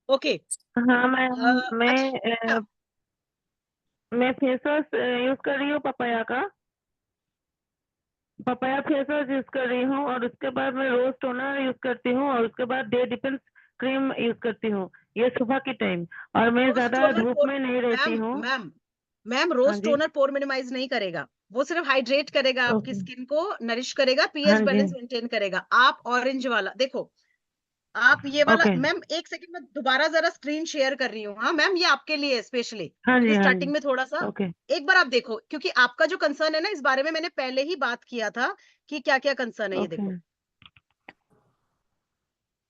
ओके। हाँ मैम, अच्छा, मैं फेस वॉश यूज कर रही हूँ पपाया का, पपाया फेस वॉश यूज कर रही हूँ, और उसके बाद मैं रोज टोनर यूज करती हूँ, और उसके बाद डे डिफेंस क्रीम यूज करती हूँ, ये सुबह के टाइम, और मैं रोज ज्यादा टोनर धूप में नहीं रहती मैम हूँ। मैम मैम हाँ रोज जी। टोनर पोर मिनिमाइज नहीं करेगा, वो सिर्फ हाइड्रेट करेगा, आपकी ओके। स्किन को नरिश करेगा, पीएच हाँ जी। बैलेंस मेंटेन करेगा। आप ऑरेंज वाला देखो, आप ये वाला ओके। मैम एक सेकंड में दोबारा जरा स्क्रीन शेयर कर रही हूँ। हाँ मैम, ये आपके लिए स्पेशली, हाँ क्योंकि जी, हाँ स्टार्टिंग जी। में थोड़ा सा ओके। एक बार आप देखो, क्योंकि आपका जो कंसर्न है ना, इस बारे में मैंने पहले ही बात किया था कि क्या क्या कंसर्न है। ये ओके। देखो,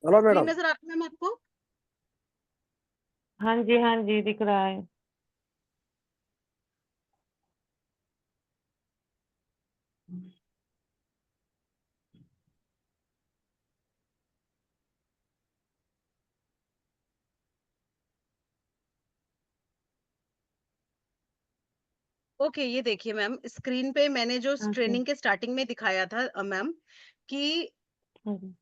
हेलो स्क्रीन मैडम। नजर आ रहा है मैम आपको? हाँ जी, हाँ जी, दिख रहा है। ओके, ये देखिए मैम, स्क्रीन पे मैंने जो ओके। ट्रेनिंग के स्टार्टिंग में दिखाया था मैम, कि हाँ जी।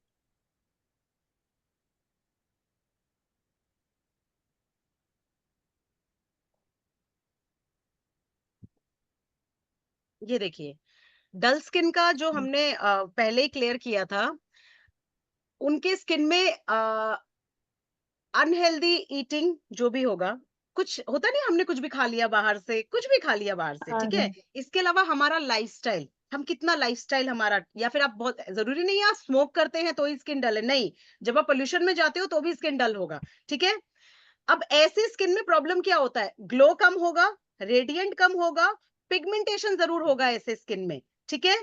ये देखिए, डल स्किन का जो हमने पहले ही क्लियर किया था, उनके स्किन में अनहेल्दी ईटिंग जो भी होगा, कुछ होता नहीं, हमने कुछ भी खा लिया बाहर से, कुछ भी खा लिया बाहर से, हाँ ठीक जी। है। इसके अलावा हमारा लाइफस्टाइल, हम कितना लाइफस्टाइल हमारा, या फिर आप बहुत जरूरी नहीं है आप स्मोक करते हैं तो ही स्किन डल है, नहीं, जब आप पोल्यूशन में जाते हो तो भी स्किन डल होगा, ठीक है। अब ऐसी स्किन में प्रॉब्लम क्या होता है, ग्लो कम होगा, रेडिएंट कम होगा, पिगमेंटेशन जरूर होगा ऐसे स्किन में, ठीक है।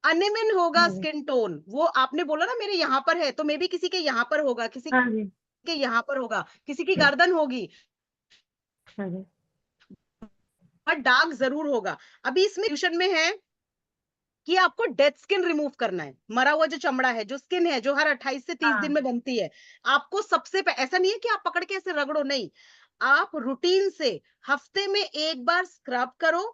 अनिमिन होगा हाँ जी। स्किन टोन, वो आपने बोला ना मेरे यहाँ पर है, तो मे बी किसी के यहाँ पर होगा, किसी हाँ जी। के यहाँ पर होगा, किसी की गर्दन होगी, हाँ जी। बट डार्क जरूर होगा। अभी इसमें ट्यूशन में है कि आपको डेड स्किन रिमूव करना है, मरा हुआ जो चमड़ा है, जो स्किन है, जो हर 28 से 30 दिन हाँ। में बनती है, आपको सबसे ऐसा नहीं है कि आप पकड़ के ऐसे रगड़ो, नहीं, आप रूटीन से हफ्ते में एक बार स्क्रब करो,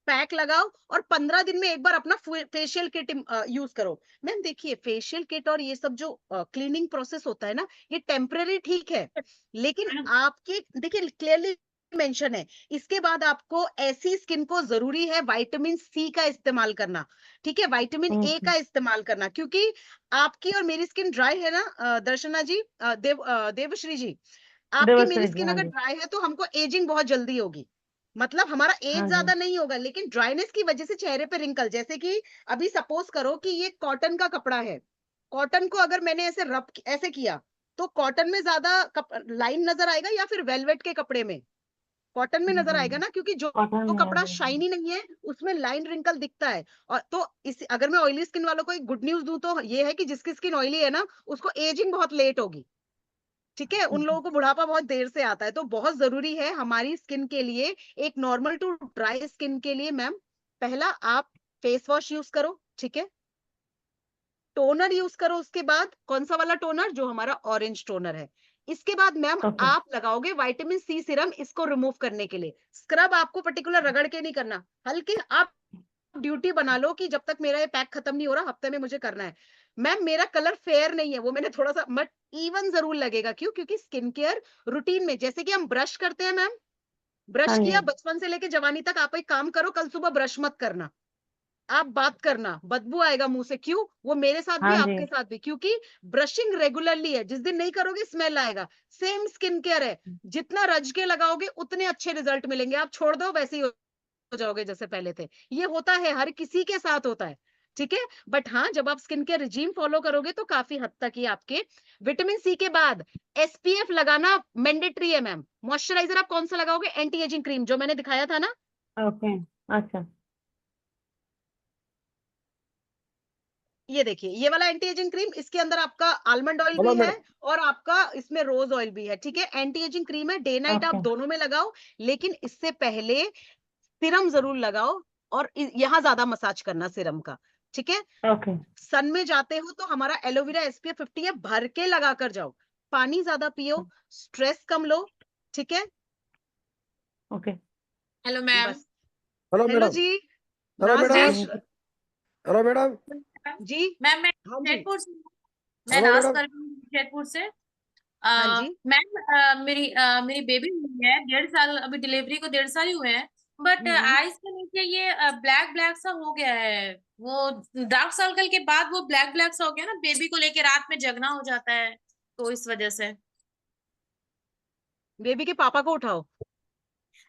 पैक लगाओ, और 15 दिन में एक बार अपना फेशियल किट यूज करो। मैम देखिए, फेशियल किट और ये सब जो क्लीनिंग प्रोसेस होता है ना, ये टेम्पररी ठीक है, लेकिन आपकी देखिए क्लियरली मेंशन है, इसके बाद आपको ऐसी स्किन को जरूरी है विटामिन सी का इस्तेमाल करना, ठीक है, विटामिन ए ओके। का इस्तेमाल करना, क्योंकि आपकी और मेरी स्किन ड्राई है ना, दर्शना जी, देवश्री जी, आपकी मेरी देवश्री जी, स्किन हाँ अगर जी। ड्राई है तो हमको एजिंग बहुत जल्दी होगी, मतलब हमारा एज हाँ जी। ज्यादा नहीं होगा, लेकिन ड्राइनेस की वजह से चेहरे पे रिंकल, जैसे कि अभी सपोज करो कि ये कॉटन का कपड़ा है, कॉटन को अगर मैंने ऐसे रब ऐसे किया, तो कॉटन में ज्यादा लाइन नजर आएगा, या फिर वेलवेट के कपड़े में, कॉटन में नजर आएगा ना, क्योंकि जो कॉटन जो में आ कपड़ा जाएगा। शाइनी नहीं है उसमें लाइन रिंकल दिखता है। और तो इस अगर मैं ऑयली स्किन वालों को एक गुड न्यूज दूं तो ये है कि जिसकी स्किन ऑयली है ना, उसको एजिंग बहुत लेट होगी, ठीक है, उन लोगों को बुढ़ापा बहुत देर से आता है। तो बहुत जरूरी है हमारी स्किन के लिए, एक नॉर्मल टू ड्राई स्किन के लिए मैम, पहला आप फेस वॉश यूज करो, ठीक है, टोनर यूज करो, उसके बाद कौन सा वाला टोनर, जो हमारा ऑरेंज टोनर है, इसके बाद मैम ओके। आप लगाओगे विटामिन सी सीरम, इसको रिमूव करने के लिए। स्क्रब आपको पर्टिकुलर रगड़ के नहीं करना, हल्के आप ड्यूटी बना लो कि जब तक मेरा ये पैक खत्म नहीं हो रहा, हफ्ते में मुझे करना है। मैम मेरा कलर फेयर नहीं है, वो मैंने थोड़ा सा बट इवन जरूर लगेगा, क्यों, क्योंकि स्किन केयर रूटीन में, जैसे कि हम ब्रश करते हैं मैम, हाँ ब्रश जी। किया बचपन से लेके जवानी तक, आप एक काम करो, कल सुबह ब्रश मत करना, आप बात करना, बदबू आएगा मुंह से, क्यों, वो मेरे साथ भी हाँ जी। आपके साथ भी, क्योंकि ब्रशिंग रेगुलरली है, जिस दिन नहीं करोगे स्मेल आएगा। सेम स्किन केयर है, जितना रज के लगाओगे उतने अच्छे रिजल्ट मिलेंगे, आप छोड़ दो वैसे ही हो जाओगे जैसे पहले थे। ये होता है, हर किसी के साथ होता है, ठीक है। बट हाँ, जब आप स्किन केयर रिजीम फॉलो करोगे तो काफी हद तक ये आपके विटामिन सी के बाद एसपीएफ लगाना मैंडेटरी है मैम। मॉइस्चराइजर आप कौन सा लगाओगे, एंटी एजिंग क्रीम जो मैंने दिखाया था ना, ओके। अच्छा। ये देखिए, ये वाला एंटी एजिंग क्रीम, इसके अंदर आपका आलमंड ऑयल हेलो भी है मैडम। और आपका इसमें रोज ऑयल भी है, ठीक है। एंटी एजिंग क्रीम है, डे नाइट आप ओके। दोनों में लगाओ, लेकिन इससे पहले सीरम जरूर लगाओ, और यहाँ ज्यादा मसाज करना सीरम का, ठीक है। ओके। सन में जाते हो तो हमारा एलोवेरा एसपीएफ 50 है, भर के लगा कर जाओ, पानी ज्यादा पियो, स्ट्रेस कम लो, ठीक है, ओके। Hello ma'am. बस। Hello hello madam. जी, hello Naaz ji, madam. Hello madam. जी, मैम मैं हाँ जी, जयपुर से, मैं हेलो नाज मैडम। कर रही हूँ जयपुर से। हाँ जी, मैम मेरी बेबी हुई है 1.5 साल, अभी डिलीवरी को 1.5 साल ही हुए हैं, बट आईज के नीचे ये ब्लैक ब्लैक सा हो गया है, वो डार्क सर्कल के बाद वो ब्लैक ब्लैक सा हो गया ना, बेबी को लेके रात में जगना हो जाता है, तो इस वजह से। बेबी के पापा को उठाओ।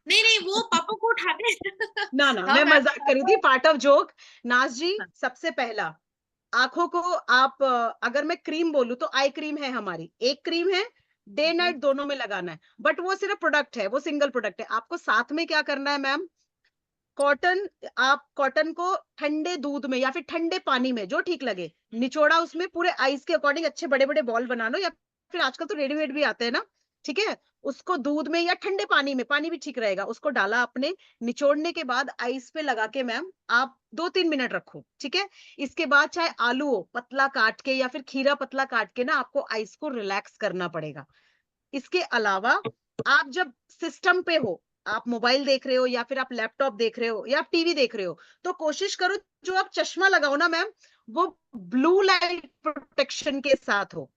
नहीं नहीं, वो पापा को उठाते ना ना, हाँ मैं मैम, मजाक कर रही थी, पार्ट ऑफ जोक। नाज जी, सबसे पहला आंखों को आप अगर मैं क्रीम बोलूं तो आई क्रीम है हमारी, एक क्रीम है, डे नाइट दोनों में लगाना है, बट वो सिर्फ प्रोडक्ट है, वो सिंगल प्रोडक्ट है। आपको साथ में क्या करना है मैम, कॉटन, आप कॉटन को ठंडे दूध में या फिर ठंडे पानी में, जो ठीक लगे, निचोड़ा, उसमें पूरे आइस के अकॉर्डिंग अच्छे बड़े बड़े बॉल बना लो, या फिर आजकल तो रेडीमेड भी आते हैं ना, ठीक है, उसको दूध में या ठंडे पानी में, पानी भी ठीक रहेगा, उसको डाला आपने, निचोड़ने के बाद आइस पे लगा के मैम आप 2-3 मिनट रखो, ठीक है। इसके बाद चाहे आलू हो पतला काट के या फिर खीरा पतला काट के ना, आपको आइस को रिलैक्स करना पड़ेगा। इसके अलावा आप जब सिस्टम पे हो, आप मोबाइल देख रहे हो या फिर आप लैपटॉप देख रहे हो या आप टीवी देख रहे हो, तो कोशिश करो जो आप चश्मा लगाओ ना मैम, वो ब्लू लाइट प्रोटेक्शन के साथ हो।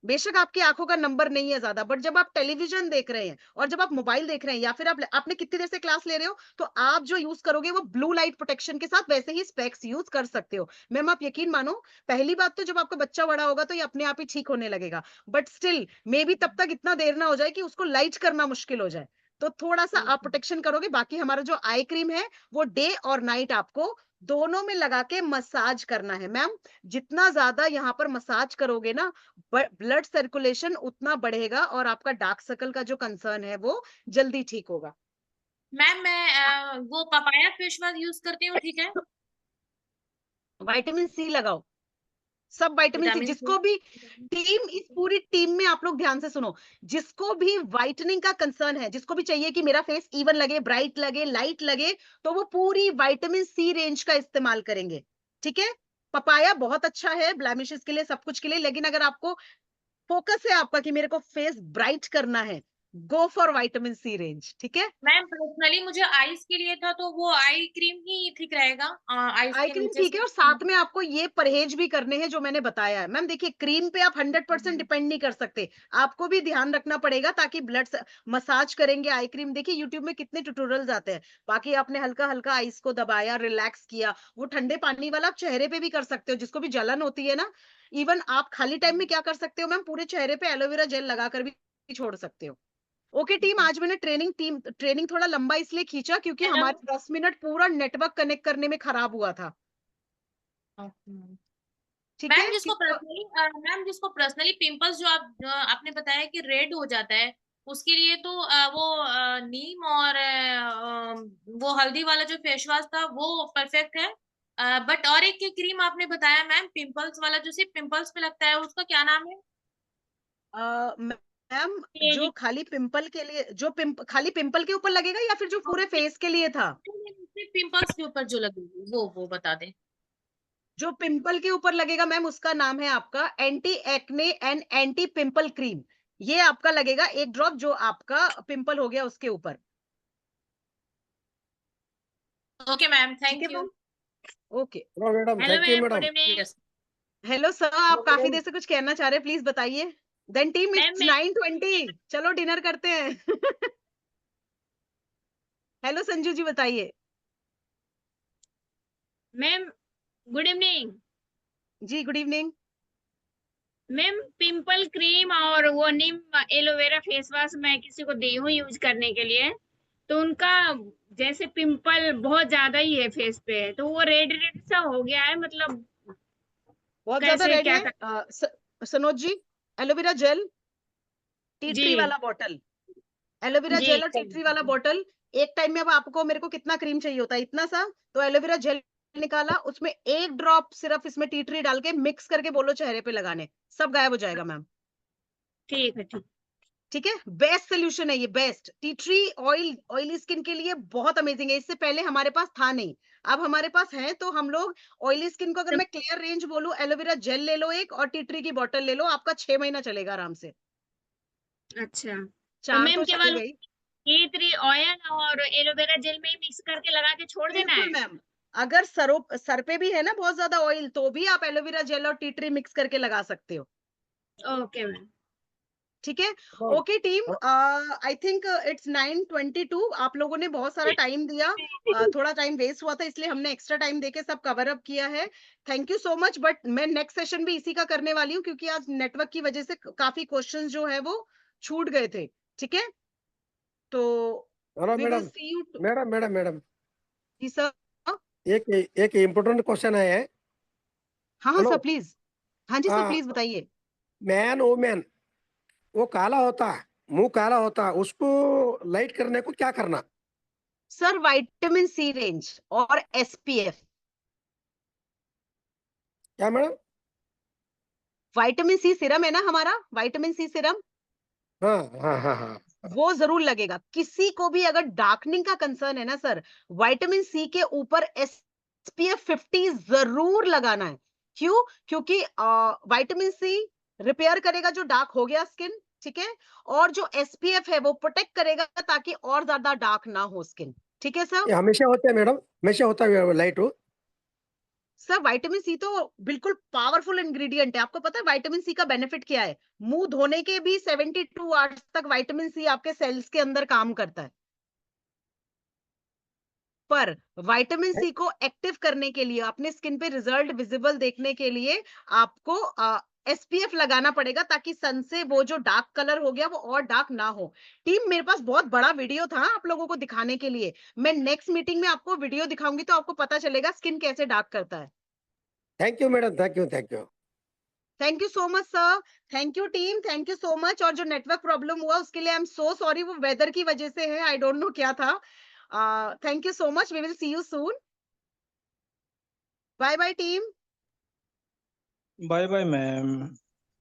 बेशक आपकी आंखों का नंबर नहीं है ज्यादा, बट जब आप टेलीविजन देख रहे हैं और जब आप मोबाइल देख रहे हैं या फिर आपने कितनी देर से क्लास ले रहे हो, तो आप जो यूज करोगे वो ब्लू लाइट प्रोटेक्शन के साथ वैसे ही स्पेक्स यूज कर सकते हो। मैम आप यकीन मानो, पहली बात तो जब आपका बच्चा बड़ा होगा तो ये अपने आप ही ठीक होने लगेगा, बट स्टिल मे बी तब तक इतना देर ना हो जाए कि उसको लाइट करना मुश्किल हो जाए, तो थोड़ा सा आप प्रोटेक्शन करोगे। बाकी हमारा जो आई क्रीम है वो डे और नाइट आपको दोनों में लगा के मसाज करना है मैम। जितना ज्यादा यहाँ पर मसाज करोगे ना, ब्लड सर्कुलेशन उतना बढ़ेगा और आपका डार्क सर्कल का जो कंसर्न है वो जल्दी ठीक होगा। मैम मैं वो पपाया फेस वॉश यूज करती हूँ, ठीक है। विटामिन सी लगाओ, सब विटामिन सी, विटामिन सी। जिसको भी टीम, इस पूरी टीम में आप लोग ध्यान से सुनो, जिसको भी व्हाइटनिंग का कंसर्न है, जिसको भी चाहिए कि मेरा फेस इवन लगे, ब्राइट लगे, लाइट लगे, तो वो पूरी विटामिन सी रेंज का इस्तेमाल करेंगे, ठीक है। पपाया बहुत अच्छा है ब्लैमिशेस के लिए, सब कुछ के लिए, लेकिन अगर आपको फोकस है आपका कि मेरे को फेस ब्राइट करना है, go for vitamin C range, ठीक है। मैम पर्सनली मुझे आईज के लिए था, तो वो आई क्रीम ही ठीक रहेगा, आईज आई के क्रीम नीचे ठीक से। है, और साथ में आपको ये परहेज भी करने हैं जो मैंने बताया है मैम। देखिए, क्रीम पे आप 100% डिपेंड नहीं कर सकते, आपको भी ध्यान रखना पड़ेगा, ताकि ब्लड मसाज करेंगे आई क्रीम, देखिए यूट्यूब में कितने ट्यूटोरियल्स आते हैं। बाकी आपने हल्का हल्का आइस को दबाया, रिलैक्स किया, वो ठंडे पानी वाला आप चेहरे पे भी कर सकते हो, जिसको भी जलन होती है ना। इवन आप खाली टाइम में क्या कर सकते हो मैम, पूरे चेहरे पे एलोवेरा जेल लगाकर भी छोड़ सकते हो। ओके टीम, आज मैंने ट्रेनिंग थोड़ा लंबा इसलिए खींचा क्योंकि मैडम, हमारे 10 मिनट पूरा नेटवर्क कनेक्ट करने में खराब हुआ था, ठीक है। मैम जिसको पर्सनली पिंपल्स जो आपने बताया कि रेड हो जाता है, उसके लिए तो वो नीम और वो हल्दी वाला जो फेस वॉश था वो परफेक्ट है। बट और एक क्रीम आपने बताया मैम, पिंपल्स वाला, जो सिर्फ पिंपल्स पे लगता है, उसका क्या नाम है? मैम जो खाली पिंपल के लिए, जो खाली पिंपल के ऊपर लगेगा या फिर जो पूरे फेस के लिए था? पिंपल्स के ऊपर जो लगेगी वो बता दे। जो पिंपल के ऊपर लगेगा मैम, उसका नाम है आपका anti acne and anti pimple cream. ये आपका लगेगा एक ड्रॉप, जो आपका पिंपल हो गया उसके ऊपर। Okay ma'am, thank you. Okay madam, hello thank you ma'am, good madam. Evening. Hello sir, आप काफी देर से कुछ कहना चाह रहे हैं, प्लीज बताइए। देन टीम, मैम इट्स 9:20, चलो डिनर करते हैं। हेलो संजू जी, बताइए। Ma'am good evening. जी good evening. Ma'am pimple cream और वो नीम एलोवेरा फेस वॉश मैं किसी को दी हूँ यूज करने के लिए, तो उनका जैसे पिंपल बहुत ज्यादा ही है फेस पे, तो वो रेड रेड सा हो गया है, मतलब बहुत ज्यादा कैसे रेड क्या है। Sanoj ji, aloe vera gel, tea जी ट्री वाला बॉटल, एलोवेरा जी जेल और टी ट्री वाला बॉटल, एक टाइम में अब आपको, मेरे को कितना क्रीम चाहिए होता है, इतना सा, तो एलोवेरा जेल निकाला, उसमें एक ड्रॉप सिर्फ इसमें टी ट्री डाल के मिक्स करके बोलो चेहरे पे लगाने, सब गायब हो जाएगा मैम। ठीक है ठीक। ठीक है, बेस्ट सोल्यूशन है ये, best. Tea tree oily skin के लिए बहुत अमेजिंग है, इससे पहले हमारे पास था नहीं, अब हमारे पास है। तो हम लोग ऑयली स्किन को, अगर मैं क्लियर रेंज बोलूं, एलोवेरा जेल ले लो एक, और टी ट्री की बोतल ले लो, आपका 6 महीना चलेगा आराम से। अच्छा, तो 4 मैम तो चले केवल गई। टी ट्री ऑयल और एलोवेरा जेल में ही मिक्स करके लगा के छोड़ देना बिल्कुल है? मैम, अगर सर पे भी है ना बहुत ज्यादा ऑयल, तो भी आप एलोवेरा जेल और टी ट्री मिक्स करके लगा सकते हो। Okay ma'am. ठीक है। Okay team, I think it's 9:22, आप लोगों ने बहुत सारा टाइम दिया, थोड़ा टाइम वेस्ट हुआ था, इसलिए हमने एक्स्ट्रा टाइम देके सब कवर अप किया है। Thank you so much. But मैं नेक्स्ट सेशन भी इसी का करने वाली हूँ, क्योंकि आज नेटवर्क की वजह से काफी क्वेश्चंस जो है वो छूट गए थे, ठीक है, तो hello we will madam, see you madam जी सर। एक इम्पोर्टेंट क्वेश्चन है। हाँ हाँ हेलो, सर प्लीज, हाँ जी सर हाँ, प्लीज बताइए। मैन वोमेन वो काला होता, मुंह काला होता, उसको लाइट करने को क्या करना? सर विटामिन सी रेंज और एसपीएफ। क्या मैडम? विटामिन सी सिरम है ना हमारा, विटामिन सी सिरम, हाँ हाँ हाँ हाँ। वो जरूर लगेगा। किसी को भी अगर डार्कनिंग का कंसर्न है ना सर, विटामिन सी के ऊपर एसपीएफ 50 जरूर लगाना है। क्यों? क्योंकि विटामिन सी रिपेयर करेगा जो डार्क हो गया स्किन, ठीक है, और जो एसपीएफ है वो प्रोटेक्ट करेगा ताकि और ज्यादा डार्क ना हो स्किन। ठीक है सर। ये हमेशा होता है मैडम, हमेशा होता है लाइट हो? सर विटामिन सी तो बिल्कुल पावरफुल इंग्रेडिएंट है। आपको पता है विटामिन सी का बेनिफिट क्या है? मुंह धोने के भी 72 आवर्स तक विटामिन सी आपके सेल्स के अंदर काम करता है। पर विटामिन सी को एक्टिव करने के लिए, अपने स्किन पे रिजल्ट विजिबल देखने के लिए आपको एसपीएफ लगाना पड़ेगा ताकि सन से वो जो डार्क कलर हो गया वो और डार्क ना हो। टीम, मेरे पास बहुत बड़ा वीडियो था आप लोगों को दिखाने के लिए। मैं नेक्स्ट मीटिंग में आपको वीडियो दिखाऊंगी तो आपको पता चलेगा स्किन कैसे डार्क करता है। Thank you madam, thank you thank you. Thank you so much sir. Thank you team, thank you so much. और जो नेटवर्क प्रॉब्लम हुआ उसके लिए आई एम सो सॉरी, वो वेदर की वजह से है, आई डोंट नो क्या था। Thank you so much, we will see you soon. Bye bye team. Bye bye ma'am.